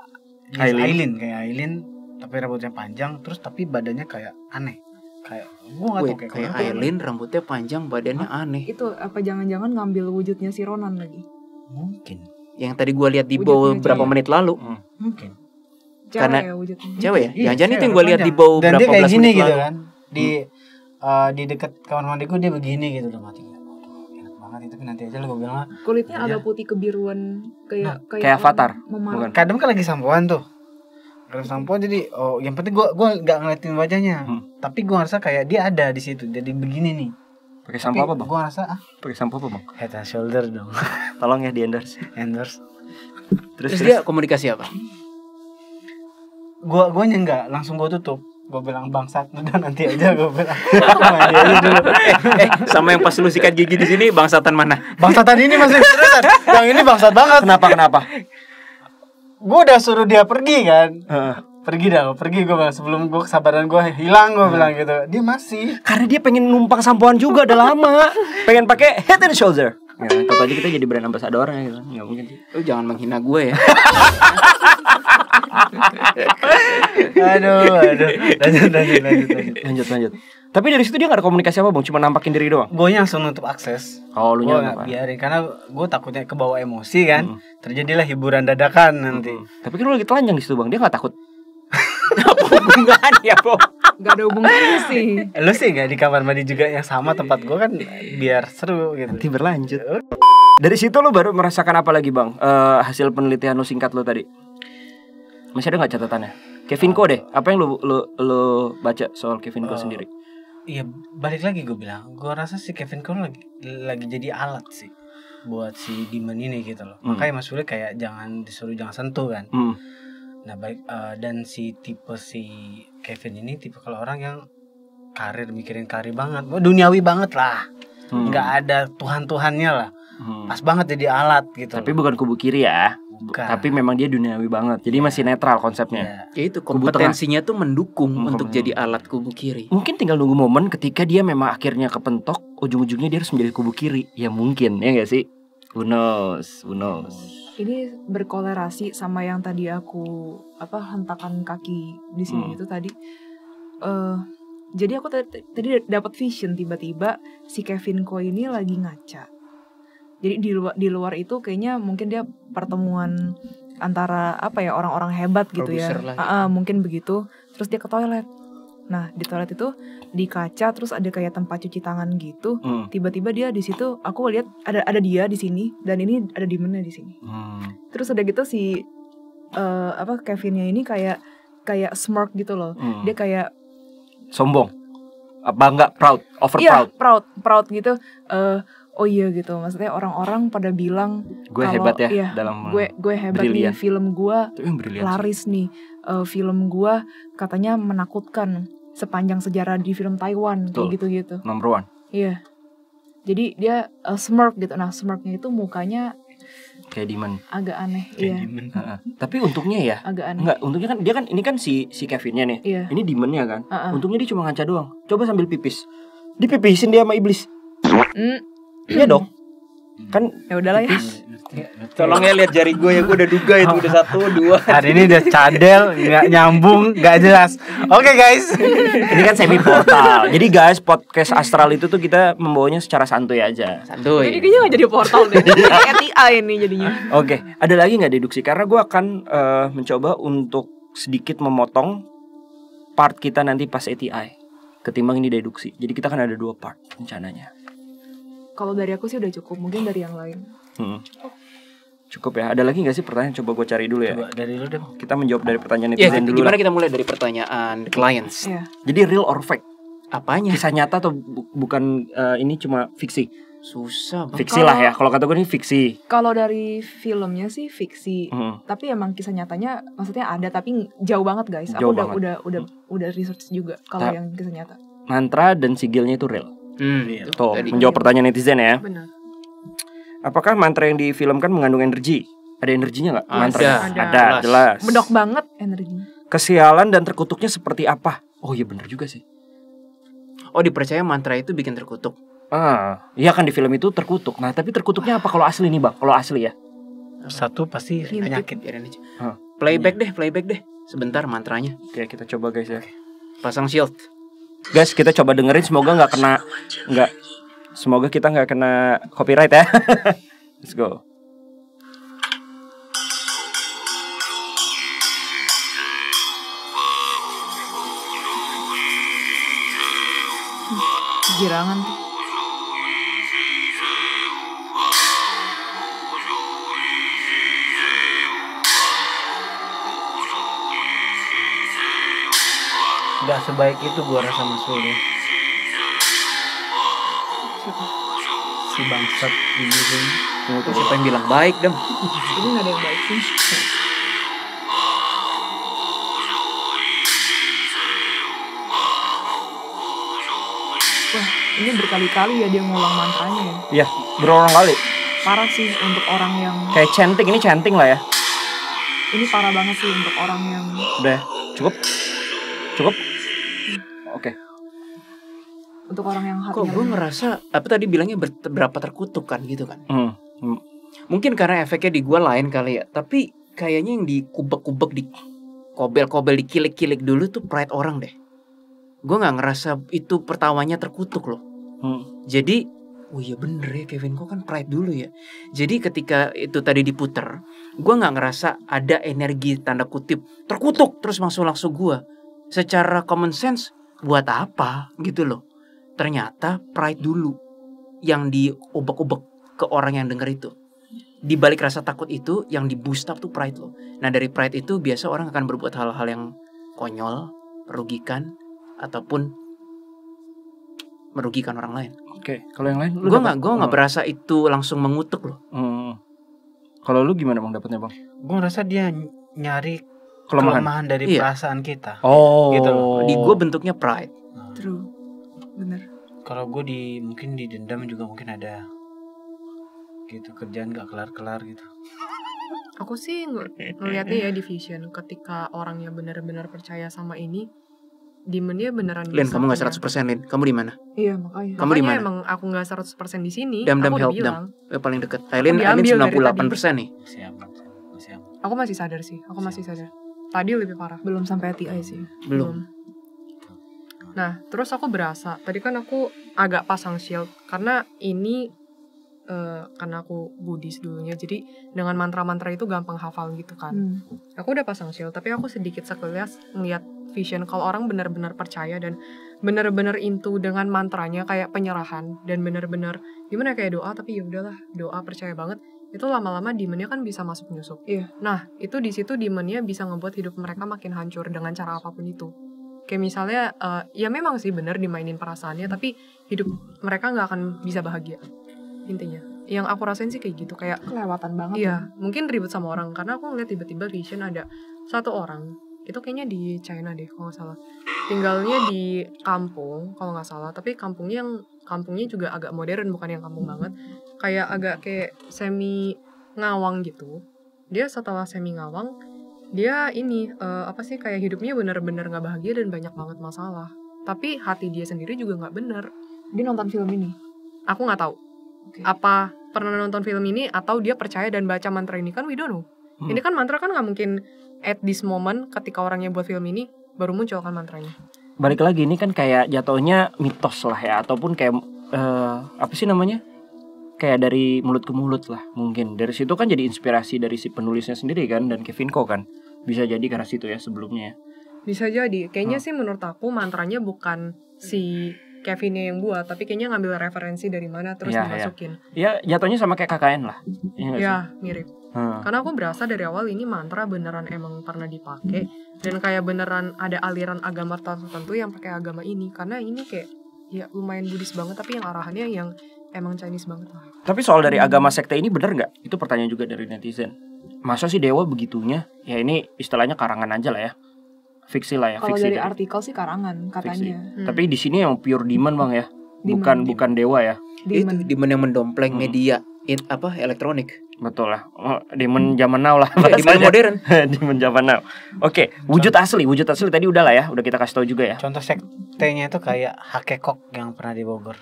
Speaker 3: Aileen.
Speaker 2: kayak Aileen tapi rambutnya panjang terus tapi badannya kayak aneh. Kayak gua enggak tahu
Speaker 4: Kayak
Speaker 2: kenapa.
Speaker 4: Aileen rambutnya panjang, badannya aneh.
Speaker 1: Itu apa jangan-jangan ngambil wujudnya si Ronan lagi?
Speaker 2: Mungkin.
Speaker 4: Yang tadi gue lihat di
Speaker 1: Wujudnya
Speaker 4: bawah berapa
Speaker 1: cewek.
Speaker 4: menit lalu.
Speaker 2: Mungkin.
Speaker 1: Cewek
Speaker 4: Karena-
Speaker 1: ya wujudnya.
Speaker 4: Cewek ya?
Speaker 2: Iya,
Speaker 4: Jangan-jangan itu yang
Speaker 2: cewek
Speaker 4: gue lihat di
Speaker 2: panjang.
Speaker 4: bawah
Speaker 2: Dan
Speaker 4: berapa
Speaker 2: dia kayak
Speaker 4: belas
Speaker 2: gini
Speaker 4: menit
Speaker 2: gitu
Speaker 4: lalu.
Speaker 2: kan. Di dekat kamar mandiku dia begini gitu udah mati. Enak banget itu, tapi nanti aja lo gue bilang lah.
Speaker 1: Kulitnya
Speaker 2: Iya.
Speaker 1: agak putih kebiruan kayak
Speaker 3: kayak Avatar,
Speaker 1: memarah.
Speaker 3: bukan?
Speaker 2: Kadang kan lagi sampoan tuh. Kadang sampoan jadi yang penting gua nggak ngeliatin wajahnya. Tapi gua ngerasa kayak dia ada di situ. Jadi begini nih.
Speaker 3: Pakai sampo apa, Bang?
Speaker 2: Gua ngerasa
Speaker 3: Pakai sampo apa, Bang?
Speaker 2: Head and Shoulder dong.
Speaker 3: Tolong ya di endorse.
Speaker 2: Endorse.
Speaker 4: Terus dia komunikasi apa?
Speaker 2: Gua enggak langsung gua tutup. Gua bilang bangsat udah nanti aja gua bilang. Mandi aja dulu.
Speaker 4: Sama yang pas lu sikat gigi di sini bangsatan mana?
Speaker 2: Bangsatan ini masih seriusan. Yang ini bangsat banget.
Speaker 3: Kenapa?
Speaker 2: Gua udah suruh dia pergi kan.
Speaker 3: Heeh.
Speaker 2: Pergi gue bilang sebelum gue kesabaran gue hilang gue bilang gitu. Dia masih.
Speaker 3: Karena dia pengen numpang sampoan juga udah lama. Pengen pakai Head and Shoulder. Ya, tentu aja kita jadi brand ambassador ya gitu. Enggak mungkin sih.
Speaker 4: Lu jangan menghina gue ya.
Speaker 2: Aduh. Lanjut.
Speaker 3: Tapi dari situ dia gak ada komunikasi apa, Bang? Cuma nampakin diri doang.
Speaker 2: Gue langsung nutup akses.
Speaker 3: Oh, lu
Speaker 2: Gue
Speaker 3: nyala
Speaker 2: nggak biarin karena gue takutnya kebawa emosi kan. Terjadilah hiburan dadakan nanti.
Speaker 3: Tapi kan lu lagi telanjang di situ, Bang. Dia gak takut.
Speaker 4: Apa hubungannya, Bo?
Speaker 1: Gak ada hubungannya sih.
Speaker 2: Lu sih nggak di kamar mandi juga yang sama tempat gue kan biar seru gitu.
Speaker 3: Nanti berlanjut. Dari situ lu baru merasakan apa lagi, Bang? Hasil penelitian lu singkat lu tadi. Masih ada gak catatannya? Kevin Ko deh. Apa yang lu baca soal Kevin Ko sendiri?
Speaker 2: Iya balik lagi gue bilang. Gue rasa si Kevin Ko lagi jadi alat sih buat si Demon ini gitu loh. Makanya Mas Willy kayak jangan sentuh kan. Nah baik dan si Kevin ini tipe kalau orang yang mikirin karir banget, duniawi banget lah, nggak ada Tuhannya lah, pas banget jadi alat gitu.
Speaker 3: Tapi bukan kubu kiri ya.
Speaker 2: Bukan.
Speaker 3: Tapi memang dia duniawi banget. Jadi masih netral konsepnya.
Speaker 2: Ya.
Speaker 4: Ya itu kompetensinya tuh mendukung untuk jadi alat kubu kiri.
Speaker 3: Mungkin tinggal nunggu momen ketika dia memang akhirnya kepentok, ujung-ujungnya dia harus menjadi kubu kiri. Ya mungkin, ya nggak sih? Who knows?
Speaker 1: Ini berkolerasi sama yang tadi aku hentakan kaki di sini itu tadi. Jadi aku tadi dapat vision tiba-tiba si Kevin Ko ini lagi ngaca. Jadi di luar itu kayaknya mungkin dia pertemuan antara orang-orang hebat gitu
Speaker 4: Produser
Speaker 1: ya.
Speaker 4: lah.
Speaker 1: Mungkin begitu. Terus dia ke toilet. Nah di toilet itu di kaca terus ada kayak tempat cuci tangan gitu. Tiba-tiba dia di situ aku lihat ada dia di sini dan ini ada Demonnya di sini. Terus udah gitu si Kevinnya ini kayak smirk gitu loh. Dia kayak
Speaker 3: Sombong. Apa enggak proud? Over
Speaker 1: iya,
Speaker 3: proud.
Speaker 1: proud gitu. Oh iya gitu. Maksudnya orang-orang pada bilang
Speaker 3: Gue
Speaker 1: kalau,
Speaker 3: hebat ya
Speaker 1: iya,
Speaker 3: dalam
Speaker 1: gue hebat
Speaker 3: brilian.
Speaker 1: nih, film gue
Speaker 3: Itu yang brilian.
Speaker 1: laris nih. Film gue katanya menakutkan sepanjang sejarah di film Taiwan.
Speaker 3: Betul.
Speaker 1: Kayak gitu-gitu.
Speaker 3: Number 1.
Speaker 1: Iya. Jadi dia smirk gitu. Nah smirknya itu mukanya
Speaker 3: Kayak Demon.
Speaker 1: agak aneh. Iya.
Speaker 3: Tapi untungnya ya.
Speaker 1: Agak aneh.
Speaker 3: Enggak, untungnya kan dia kan ini kan si Kevinnya nih.
Speaker 1: Iya.
Speaker 3: Ini Demonnya kan.
Speaker 1: Uh-uh.
Speaker 3: Untungnya dia cuma ngaca doang. Coba sambil pipis. Dipipisin dia sama iblis.
Speaker 1: Mm,
Speaker 3: Iya dong. Kan
Speaker 1: ya udahlah ya.
Speaker 4: Tolong ya lihat jari gue ya, gue udah duga itu udah 1, 2.
Speaker 2: Hari ini udah cadel, nggak nyambung, nggak jelas. Oke guys.
Speaker 3: ini kan semi portal. Jadi guys, podcast astral itu tuh kita membawanya secara santuy aja.
Speaker 1: Jadi
Speaker 4: Santuy.
Speaker 1: kayaknya gak jadi portal deh. ETI ini jadinya.
Speaker 3: Oke, ada lagi nggak deduksi? Karena gue akan mencoba untuk sedikit memotong part kita nanti pas ATI ketimbang ini deduksi. Jadi kita kan ada 2 part rencananya.
Speaker 1: Kalau dari aku sih udah cukup. Mungkin dari yang lain.
Speaker 3: Cukup ya. Ada lagi nggak sih pertanyaan? Coba gue cari dulu ya.
Speaker 2: Coba dari lu deh.
Speaker 3: Kita menjawab dari pertanyaan
Speaker 4: Ya,
Speaker 3: netizen dulu
Speaker 4: gimana
Speaker 3: lah.
Speaker 4: kita mulai dari pertanyaan the clients?
Speaker 1: Iya.
Speaker 3: Jadi real or fake?
Speaker 4: Apanya?
Speaker 3: Kisah nyata atau bukan ini cuma fiksi?
Speaker 4: Susah banget.
Speaker 3: Fiksi lah ya. Kalau kata gue ini fiksi.
Speaker 1: Kalau dari filmnya sih fiksi.
Speaker 3: Hmm.
Speaker 1: Tapi emang kisah nyatanya maksudnya ada tapi jauh banget guys.
Speaker 3: Jauh
Speaker 1: Aku
Speaker 3: banget.
Speaker 1: udah research juga kalau
Speaker 3: Ta-
Speaker 1: yang kisah nyata.
Speaker 3: Mantra dan sigilnya itu real.
Speaker 4: Itu
Speaker 3: Tuh,
Speaker 4: tadi.
Speaker 3: menjawab pertanyaan netizen ya.
Speaker 1: Benar.
Speaker 3: Apakah mantra yang difilmkan mengandung energi? Ada energinya nggak? Mantra?
Speaker 1: Ada.
Speaker 3: Jelas.
Speaker 1: Medok banget energinya.
Speaker 3: Kesialan dan terkutuknya seperti apa? Oh iya bener juga sih.
Speaker 4: Oh, dipercaya mantra itu bikin terkutuk.
Speaker 3: Iya kan di film itu terkutuk. Nah tapi terkutuknya apa kalau asli nih bang? Kalau asli ya?
Speaker 2: satu pasti
Speaker 1: Ngintip.
Speaker 2: penyakit.
Speaker 4: Biarin aja.
Speaker 3: Hah.
Speaker 4: Playback deh. Sebentar mantranya.
Speaker 3: Oke, kita coba guys ya.
Speaker 4: Pasang shield.
Speaker 3: Guys, kita coba dengerin, semoga kita nggak kena copyright ya. Let's go.
Speaker 1: Girangan tuh.
Speaker 2: Gak sebaik itu gua rasa Mas Will ya. Si bangsat di sini.
Speaker 4: Itu siapa yang bilang baik, Dem?
Speaker 1: Ini gak ada yang baik sih. Wah, ini berkali-kali ya dia ngulang mantranya ya.
Speaker 3: Iya, berulang kali.
Speaker 1: Parah sih untuk orang yang...
Speaker 3: Kayak chanting, ini chanting lah ya.
Speaker 1: Ini parah banget sih untuk orang yang...
Speaker 3: Udah ya? Cukup? Oke.
Speaker 1: Untuk orang yang
Speaker 4: Kok
Speaker 1: hatinya...
Speaker 4: gue ngerasa apa tadi bilangnya berapa terkutuk kan gitu kan? Mungkin karena efeknya di gue lain kali ya. Tapi kayaknya yang dikubek-kubek, di kobel-kobel, dikilik-kilik dulu tuh pride orang deh. Gue nggak ngerasa itu pertamanya terkutuk loh. Jadi, oh iya bener ya, Kevin kok kan pride dulu ya. Jadi ketika itu tadi diputer, gue nggak ngerasa ada energi tanda kutip terkutuk terus langsung gue. Secara common sense, buat apa gitu loh. Ternyata pride dulu yang diobek-obek ke orang yang denger itu. Di balik rasa takut itu yang di boost up tuh pride loh. Nah dari pride itu biasa orang akan berbuat hal-hal yang konyol, merugikan, ataupun merugikan orang lain.
Speaker 3: Oke, kalau yang lain
Speaker 4: Gue nggak berasa itu langsung mengutuk loh.
Speaker 3: Kalau lu gimana Bang dapetnya Bang?
Speaker 2: Gua ngerasa dia nyari
Speaker 3: Kelemahan.
Speaker 2: kelemahan dari
Speaker 4: Iya.
Speaker 2: perasaan kita.
Speaker 3: Oh,
Speaker 2: Gitu loh.
Speaker 4: Di gue bentuknya pride.
Speaker 1: True. Bener.
Speaker 2: Kalau gue mungkin didendam juga mungkin ada gitu, kerjaan gak kelar-kelar gitu.
Speaker 5: Aku sih ngelihatnya ya di Vision, ketika orang yang benar-benar percaya sama ini, demonnya beneran
Speaker 4: Lin,
Speaker 5: bisa
Speaker 4: kamu nggak
Speaker 5: punya.
Speaker 4: 100% Lin. Kamu di mana?
Speaker 1: Iya makanya.
Speaker 4: Kamu di
Speaker 5: Makanya
Speaker 4: mana?
Speaker 5: emang aku nggak 100% di sini.
Speaker 4: Dam
Speaker 5: aku udah
Speaker 4: help
Speaker 5: bilang.
Speaker 4: paling deket. Lin
Speaker 5: diambil dari
Speaker 4: 98% nih.
Speaker 2: Masih aman.
Speaker 5: Aku masih sadar sih. Aku masih sadar. Tadi lebih parah.
Speaker 1: Belum sampai TI sih.
Speaker 4: Belum.
Speaker 5: Nah, terus aku berasa. Tadi kan aku agak pasang shield karena ini karena aku Buddhis dulunya. Jadi dengan mantra-mantra itu gampang hafal gitu kan. Aku udah pasang shield, tapi aku sedikit sekilas ngeliat Vision kalau orang benar-benar percaya dan benar-benar into dengan mantranya kayak penyerahan dan benar-benar gimana kayak doa, tapi ya udahlah, doa percaya banget. Itu lama-lama demonnya kan bisa masuk nyusup.
Speaker 1: Iya.
Speaker 5: Nah, itu di situ demonnya bisa ngebuat hidup mereka makin hancur dengan cara apapun itu. Kayak misalnya, ya memang sih benar dimainin perasaannya, tapi hidup mereka nggak akan bisa bahagia. Intinya, yang aku rasain sih kayak gitu, kayak
Speaker 1: Kelewatan banget.
Speaker 5: iya, mungkin ribet sama orang karena aku ngeliat tiba-tiba Vision ada satu orang, itu kayaknya di China deh kalau nggak salah. Tinggalnya di kampung kalau nggak salah, tapi kampungnya juga agak modern, bukan yang kampung banget. Kayak agak kayak semi ngawang gitu. Dia setelah semi ngawang, dia ini apa sih kayak hidupnya bener-bener nggak bahagia dan banyak banget masalah. Tapi hati dia sendiri juga nggak bener.
Speaker 1: Dia nonton film ini.
Speaker 5: Aku nggak tahu.
Speaker 1: Oke.
Speaker 5: Apa pernah nonton film ini atau dia percaya dan baca mantra ini, kan we don't know. Ini kan mantra kan nggak mungkin at this moment ketika orangnya buat film ini baru muncul kan mantranya.
Speaker 3: balik lagi ini kan kayak jatuhnya mitos lah ya, ataupun kayak apa sih namanya? Kayak dari mulut ke mulut lah mungkin. Dari situ kan jadi inspirasi dari si penulisnya sendiri kan, dan Kevin Ko kan. Bisa jadi karena situ ya sebelumnya.
Speaker 5: Bisa jadi. Kayaknya sih menurut aku mantranya bukan si Kevinnya yang buat, tapi kayaknya ngambil referensi dari mana terus
Speaker 3: Ya,
Speaker 5: dimasukin.
Speaker 3: Ya jatuhnya sama kayak KKN lah. Iya nggak sih?
Speaker 5: Ya, mirip.
Speaker 3: Hmm.
Speaker 5: Karena aku berasa dari awal ini mantra beneran emang pernah dipakai dan kayak beneran ada aliran agama tertentu yang pakai agama ini, karena ini kayak ya lumayan Buddhis banget tapi yang arahannya yang emang Chinese banget lah.
Speaker 3: Tapi soal dari agama sekte ini bener nggak? Itu pertanyaan juga dari netizen. Masa sih dewa begitunya? Ya ini istilahnya karangan aja lah ya. Fiksi lah ya.
Speaker 1: Kalau
Speaker 3: Fiksi
Speaker 1: dari artikel sih karangan katanya.
Speaker 3: Tapi di sini yang pure demon bang ya.
Speaker 1: Demon.
Speaker 3: Bukan dewa ya.
Speaker 1: Demon.
Speaker 4: Itu demon yang mendompleng media elektronik.
Speaker 3: Betul lah. Oh, demon zaman now lah.
Speaker 4: Demon
Speaker 3: bahasanya.
Speaker 4: modern.
Speaker 3: Demon zaman now. Oke, wujud asli tadi udah lah ya. Udah kita kasih tahu juga ya.
Speaker 2: Contoh sektenya itu kayak Hakekok yang pernah di Bogor.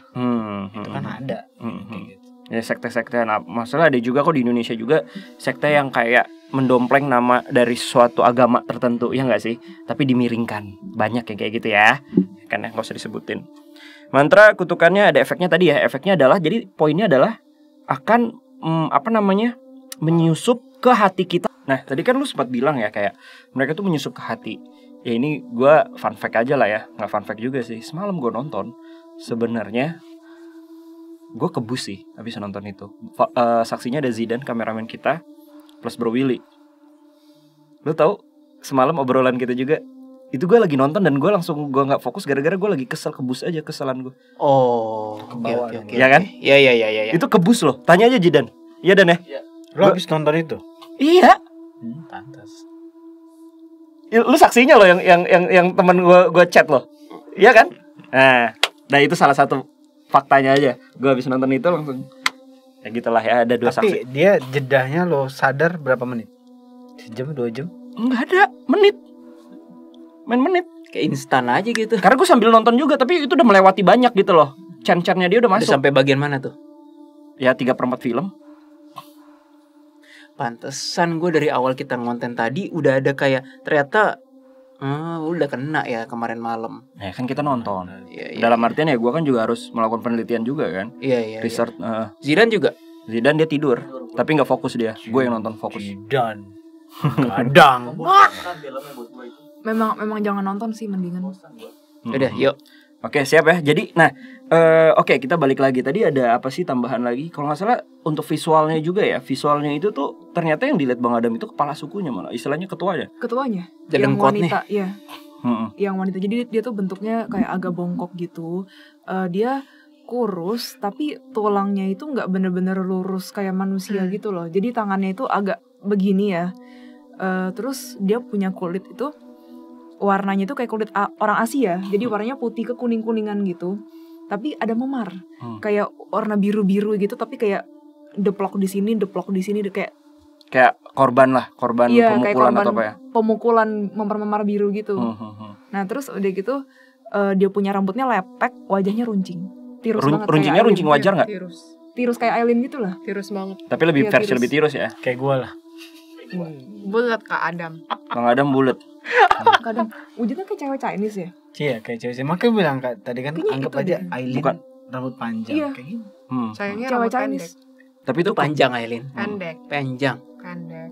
Speaker 2: Itu kan ada. Kayak gitu.
Speaker 3: Ya sekte-sekte. Nah, masalah ada juga kok di Indonesia juga sekte yang kayak mendompleng nama dari suatu agama tertentu, ya nggak sih? Tapi dimiringkan. Banyak yang kayak gitu ya. Kan ya nggak usah disebutin. Mantra kutukannya ada efeknya tadi ya. Efeknya adalah, jadi poinnya adalah akan menyusup ke hati kita. Nah, tadi kan lu sempat bilang ya kayak mereka tuh menyusup ke hati. Ya ini gue fun fact aja lah ya. Nggak fun fact juga sih. Semalam gue nonton, sebenarnya gue kebus sih habis nonton itu. Saksinya ada Zidane, kameramen kita, plus Bro Willy. Lu tahu semalam obrolan kita juga, itu gue lagi nonton dan gue nggak fokus gara-gara gue lagi kebus aja keselan gue.
Speaker 4: Oh,
Speaker 2: Kebawa dong.
Speaker 3: Ya kan?
Speaker 4: Iya.
Speaker 3: Itu kebus loh. Tanya aja Zidane. Iya Dan ya?
Speaker 2: Lu habis nonton itu?
Speaker 3: Iya.
Speaker 2: Pantas.
Speaker 3: Lu saksinya loh yang temen gue chat loh. Iya kan? Nah itu salah satu faktanya aja. Gue habis nonton itu langsung ya gitulah ya, ada 2 saksi.
Speaker 2: Tapi dia jedahnya lo sadar berapa menit? Sejam, 2 jam?
Speaker 3: Enggak ada, menit. Main menit.
Speaker 4: Kayak instan aja gitu.
Speaker 3: Karena gue sambil nonton juga, tapi itu udah melewati banyak gitu loh. Chan-channya dia udah
Speaker 4: Udah
Speaker 3: masuk.
Speaker 4: sampai bagian mana tuh?
Speaker 3: Ya 3/4 film.
Speaker 4: Pantesan gue dari awal kita ngonten tadi udah ada kayak ternyata udah kena ya kemarin malam.
Speaker 3: Ya kan kita nonton.
Speaker 4: Iya.
Speaker 3: Dalam artian ya gue kan juga harus melakukan penelitian juga kan.
Speaker 4: Iya.
Speaker 3: Research.
Speaker 4: Zidane juga.
Speaker 3: Zidane dia tidur, tapi nggak fokus dia. Gue yang nonton fokus.
Speaker 2: Dan kadang
Speaker 1: Memang jangan nonton sih, mendingan.
Speaker 4: Udah, yuk.
Speaker 3: Oke, siap ya. Jadi, oke, kita balik lagi. Tadi ada apa sih tambahan lagi? Kalau nggak salah untuk visualnya juga ya. Visualnya itu tuh ternyata yang dilihat Bang Adam itu kepala sukunya malah. Istilahnya ketuanya.
Speaker 1: Ketuanya
Speaker 4: Jadi
Speaker 1: yang
Speaker 4: kuat nih.
Speaker 1: wanita, iya. Yang wanita. Jadi dia tuh bentuknya kayak agak bongkok gitu. Dia kurus, tapi tulangnya itu nggak bener-bener lurus kayak manusia gitu loh. Jadi tangannya itu agak begini ya. Terus dia punya kulit itu warnanya itu kayak kulit orang Asia. Jadi warnanya putih ke kuning-kuningan gitu. Tapi ada memar. Kayak warna biru-biru gitu, tapi kayak deplok di sini kayak
Speaker 3: korban
Speaker 1: iya,
Speaker 3: pemukulan
Speaker 1: kayak korban
Speaker 3: atau apa ya?
Speaker 1: Pemukulan memar-memar biru gitu. Nah, terus udah gitu dia punya rambutnya lepek, wajahnya runcing. Tirus banget.
Speaker 3: Runcingnya
Speaker 1: kayak
Speaker 3: runcing wajar nggak?
Speaker 1: Tirus kayak Aileen gitu lah.
Speaker 5: Tirus banget.
Speaker 3: Tapi lebih
Speaker 1: Iya,
Speaker 3: versi
Speaker 1: tirus.
Speaker 3: lebih tirus ya.
Speaker 2: kayak gue lah.
Speaker 5: Bulat Kak Adam.
Speaker 3: Bang Adam bulat.
Speaker 1: Kadang wujudnya kayak cewek Chinese ya.
Speaker 2: Cia kayak cewek sih. Makanya bilang tadi kan
Speaker 1: Kayaknya
Speaker 2: anggap
Speaker 1: itu
Speaker 2: aja
Speaker 1: deh.
Speaker 2: Aileen
Speaker 3: Bukan.
Speaker 2: rambut panjang
Speaker 1: Iya.
Speaker 2: kayak gini.
Speaker 5: Sayangnya
Speaker 1: Cewek
Speaker 5: rambut
Speaker 1: Chinese.
Speaker 3: Tapi itu
Speaker 4: Itu panjang Aileen.
Speaker 5: Pendek.
Speaker 4: Panjang.
Speaker 5: Pendek.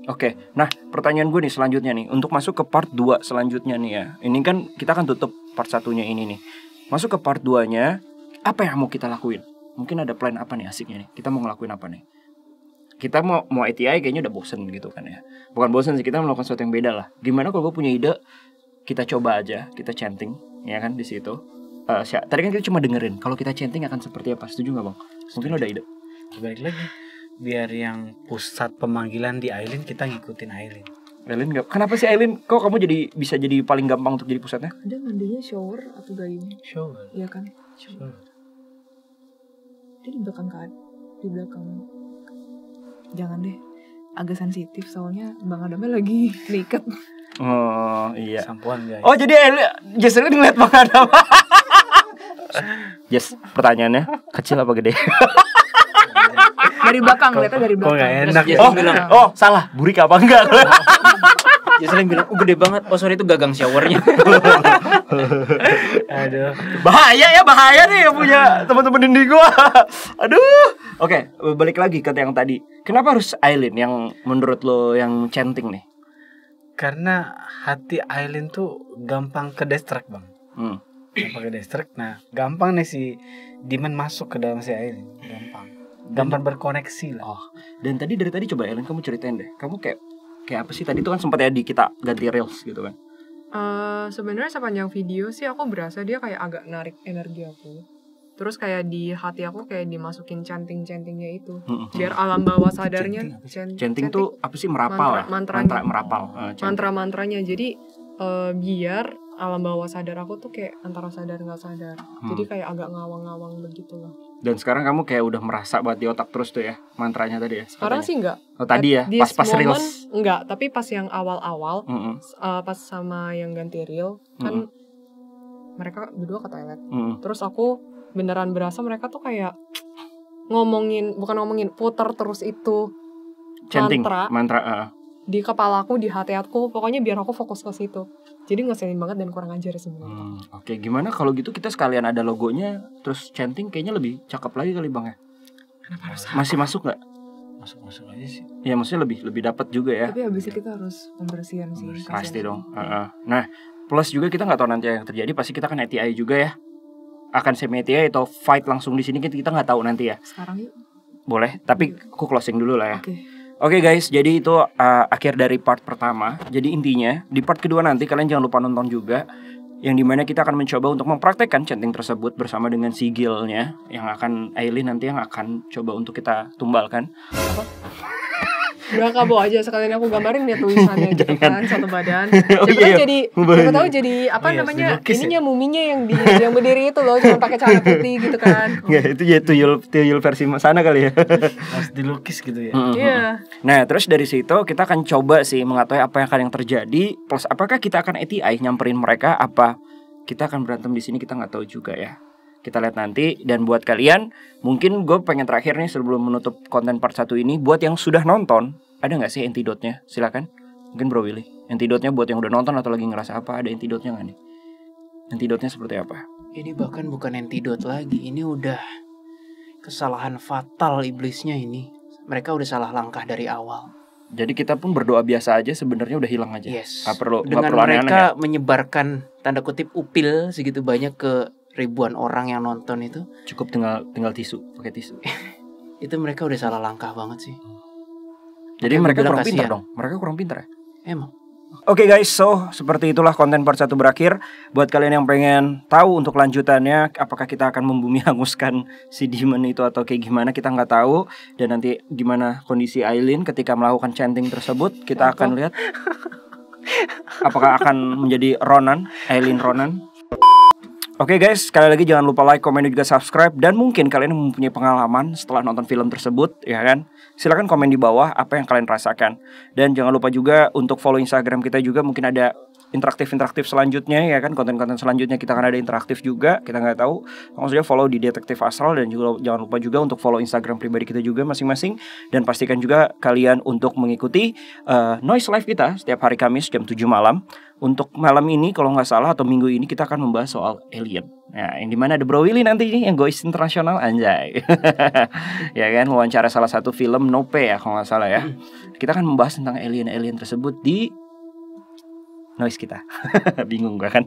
Speaker 3: Oke, nah pertanyaan gue nih selanjutnya nih, untuk masuk ke part 2 selanjutnya nih ya. Ini kan kita akan tutup part 1-nya ini nih. Masuk ke part 2-nya, apa yang mau kita lakuin? Mungkin ada plan apa nih asiknya nih? Kita mau ngelakuin apa nih? Kita mau ATI kayaknya udah bosen gitu kan ya. Bukan bosen sih, kita melakukan sesuatu yang beda lah. Gimana kalau gue punya ide, kita coba aja, kita chanting, ya kan di situ. Tadi kan kita cuma dengerin, kalau kita chanting akan seperti apa? Setuju nggak Bang? Mungkin lo ada ide?
Speaker 2: Balik lagi. Biar yang pusat pemanggilan di Aileen, kita ngikutin Aileen.
Speaker 3: Aileen nggak? Kenapa sih Aileen? Kok kamu bisa jadi paling gampang untuk jadi pusatnya?
Speaker 1: Dia mandinya shower atau gayung?
Speaker 2: Sure.
Speaker 1: Iya kan? Dia di belakang jangan deh, agak sensitif soalnya Bang Adamnya lagi naked.
Speaker 3: Oh iya.
Speaker 2: Sampuan guys.
Speaker 3: Oh jadi Jess ini ngeliat Bang Adam. Jess, pertanyaannya kecil apa gede?
Speaker 1: Dari belakang, lihatnya dari
Speaker 2: Kok
Speaker 1: belakang.
Speaker 2: gak enak ya?
Speaker 3: Oh salah, burik apa enggak?
Speaker 4: Jocelyn bilang, gede banget. Oh sorry, itu gagang showernya.
Speaker 2: Aduh.
Speaker 3: Bahaya nih yang punya teman-teman di gua. Aduh. Oke, balik lagi ke yang tadi. Kenapa harus Aileen yang menurut lo yang chanting nih?
Speaker 2: Karena hati Aileen tuh gampang ke distract bang. Gampang ke distract. Nah gampang nih si Diman masuk ke dalam si Aileen. Gampang berkoneksi lah.
Speaker 3: Oh, dan dari tadi coba Aileen kamu ceritain deh. Kamu kayak apa sih tadi tuh kan sempat ya kita ganti reels gitu kan.
Speaker 5: Sebenarnya sepanjang video sih aku berasa dia kayak agak narik energi aku. Terus kayak di hati aku kayak dimasukin chantingnya itu. Biar alam bawah sadarnya
Speaker 3: Chanting tuh apa sih? Merapal.
Speaker 5: Mantranya.
Speaker 3: Merapal.
Speaker 5: Mantra-mantranya. Jadi biar alam bawah sadar aku tuh kayak antara sadar nggak sadar. Jadi kayak agak ngawang-ngawang begitu lah.
Speaker 3: Dan sekarang kamu kayak udah merasa buat di otak terus tuh ya mantranya tadi ya.
Speaker 5: Sekarang sih enggak.
Speaker 3: Oh tadi ya, pas reels.
Speaker 5: Enggak, tapi pas yang awal-awal, pas sama yang ganti reel kan mereka berdua ke toilet. Terus aku beneran berasa mereka tuh kayak bukan ngomongin, putar terus itu
Speaker 3: Chanting
Speaker 5: mantra
Speaker 3: mantra.
Speaker 5: di kepalaku, di hati aku, pokoknya biar aku fokus ke situ. Jadi ngeselin banget dan kurang ajar sebenarnya.
Speaker 3: Oke, gimana kalau gitu kita sekalian ada logonya terus chanting, kayaknya lebih cakep lagi kali Bang ya. Masih masuk nggak?
Speaker 2: Masuk aja sih.
Speaker 3: Ya maksudnya lebih dapat juga ya.
Speaker 1: Tapi habis itu kita harus pembersihan sih.
Speaker 3: Pasti dong. Nah, plus juga kita nggak tahu nanti yang terjadi. Pasti kita kan ATI juga ya. Akan semi ATI atau fight langsung di sini, kita nggak tahu nanti ya.
Speaker 1: Sekarang yuk.
Speaker 3: Boleh. Tapi aku closing dulu lah ya.
Speaker 1: Oke.
Speaker 3: Oke guys, jadi itu akhir dari part pertama. Jadi intinya di part kedua nanti kalian jangan lupa nonton juga, yang dimana kita akan mencoba untuk mempraktekkan chanting tersebut bersama dengan sigilnya yang akan Aileen nanti yang akan coba untuk kita tumbalkan.
Speaker 5: Udah kabur aja, sekalian aku gambarin ya tulisannya gitu kan, satu badan.
Speaker 3: Oh,
Speaker 5: Siapa
Speaker 3: iya,
Speaker 5: tahu jadi, siapa tahu jadi apa namanya,
Speaker 2: dilukis
Speaker 5: ininya muminya yang berdiri itu loh, jangan pakai celana putih gitu kan.
Speaker 3: Nggak, itu ya tuyul versi sana kali ya.
Speaker 2: Harus dilukis gitu ya.
Speaker 5: Iya.
Speaker 3: Nah, terus dari situ kita akan coba sih mengetahui apa yang akan terjadi. Plus apakah kita akan ATI nyamperin mereka, apa kita akan berantem di sini, kita nggak tahu juga ya. Kita lihat nanti. Dan buat kalian, mungkin gue pengen terakhir nih sebelum menutup konten part 1 ini, buat yang sudah nonton, ada nggak sih antidotnya? Silakan. Mungkin Bro Willy. Antidotnya buat yang udah nonton atau lagi ngerasa apa, ada antidotnya nggak nih? Antidotnya seperti apa?
Speaker 4: Ini bahkan bukan antidot lagi. Ini udah kesalahan fatal iblisnya ini. Mereka udah salah langkah dari awal.
Speaker 3: Jadi kita pun berdoa biasa aja, sebenarnya udah hilang aja.
Speaker 4: Yes.
Speaker 3: Nggak perlu
Speaker 4: Dengan
Speaker 3: aneh-aneh
Speaker 4: mereka
Speaker 3: ya.
Speaker 4: menyebarkan tanda kutip upil segitu banyak ke ribuan orang yang nonton itu,
Speaker 3: Cukup tinggal tisu, pakai tisu.
Speaker 4: itu mereka udah salah langkah banget sih.
Speaker 3: Jadi
Speaker 4: Makanya
Speaker 3: mereka
Speaker 4: gua bilang
Speaker 3: kurang pintar
Speaker 4: kasihan.
Speaker 3: dong. Mereka kurang pintar ya.
Speaker 4: Emang.
Speaker 3: Oke guys, so seperti itulah konten part 1 berakhir. Buat kalian yang pengen tahu untuk lanjutannya, apakah kita akan membumi hanguskan si demon itu atau kayak gimana, kita nggak tahu. Dan nanti gimana kondisi Aileen ketika melakukan chanting tersebut, kita akan lihat. Apakah akan menjadi Aileen Ronan. Oke guys, sekali lagi jangan lupa like, komen, dan juga subscribe. Dan mungkin kalian mempunyai pengalaman setelah nonton film tersebut, ya kan? Silakan komen di bawah apa yang kalian rasakan. Dan jangan lupa juga untuk follow Instagram kita juga, mungkin ada interaktif selanjutnya, ya kan? Konten-konten selanjutnya kita akan ada interaktif juga, kita nggak tahu. Langsung saja follow di Detektif Astral. Dan juga jangan lupa juga untuk follow Instagram pribadi kita juga masing-masing. Dan pastikan juga kalian untuk mengikuti Noise Live kita setiap hari Kamis jam 7 malam. Untuk malam ini kalau nggak salah atau minggu ini kita akan membahas soal alien. Nah, yang dimana ada Bro Willy nanti nih yang gois internasional, anjay. Ya kan, wawancara salah satu film Nope ya kalau nggak salah ya. Kita akan membahas tentang alien tersebut di Noise kita. Bingung gak kan?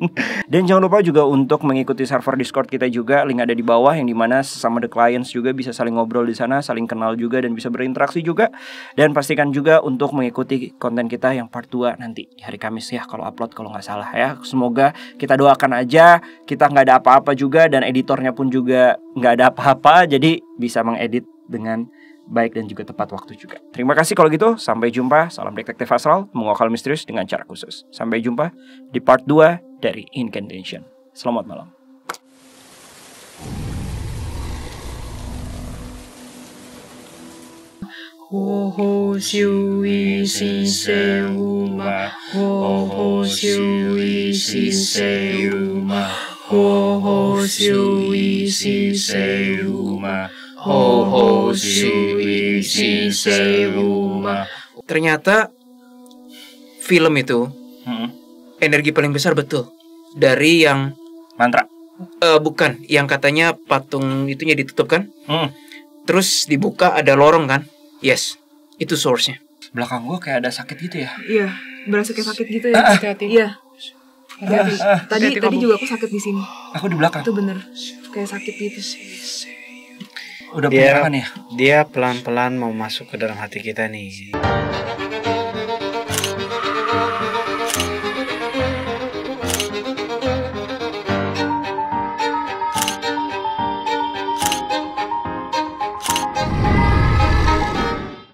Speaker 3: Dan jangan lupa juga untuk mengikuti server Discord kita juga, link ada di bawah, yang dimana sesama The Clients juga bisa saling ngobrol di sana, saling kenal juga dan bisa berinteraksi juga. Dan pastikan juga untuk mengikuti konten kita yang part 2 nanti di hari Kamis ya, kalau upload kalau nggak salah ya. Semoga kita doakan aja kita nggak ada apa-apa juga, dan editornya pun juga nggak ada apa-apa, jadi bisa mengedit dengan baik dan juga tepat waktu juga. Terima kasih kalau gitu. Sampai jumpa. Salam Detektif Astral, mengawal misterius dengan cara khusus. Sampai jumpa di part 2 dari Incantation. Selamat malam.
Speaker 5: Ho ho shui si se uma. Ho ho shui si se uma. Ho ho shui si se uma. Ho ho shui si se uma.
Speaker 4: Ternyata film itu energi paling besar betul dari yang
Speaker 3: Mantra.
Speaker 4: bukan yang katanya patung itunya ditutup kan, terus dibuka ada lorong kan. Yes, itu source-nya.
Speaker 3: Belakang gua kayak ada sakit gitu ya.
Speaker 1: Iya, berasa kayak sakit gitu ya.
Speaker 5: Hati-hati.
Speaker 1: Iya.
Speaker 5: Hati-hati.
Speaker 1: Tadi
Speaker 5: Hati-hati kamu.
Speaker 1: juga aku sakit di sini.
Speaker 3: Aku di belakang.
Speaker 1: Itu bener kayak sakit gitu.
Speaker 3: Udah
Speaker 2: Dia
Speaker 3: penyerahan ya.
Speaker 2: dia pelan-pelan mau masuk ke dalam hati kita nih.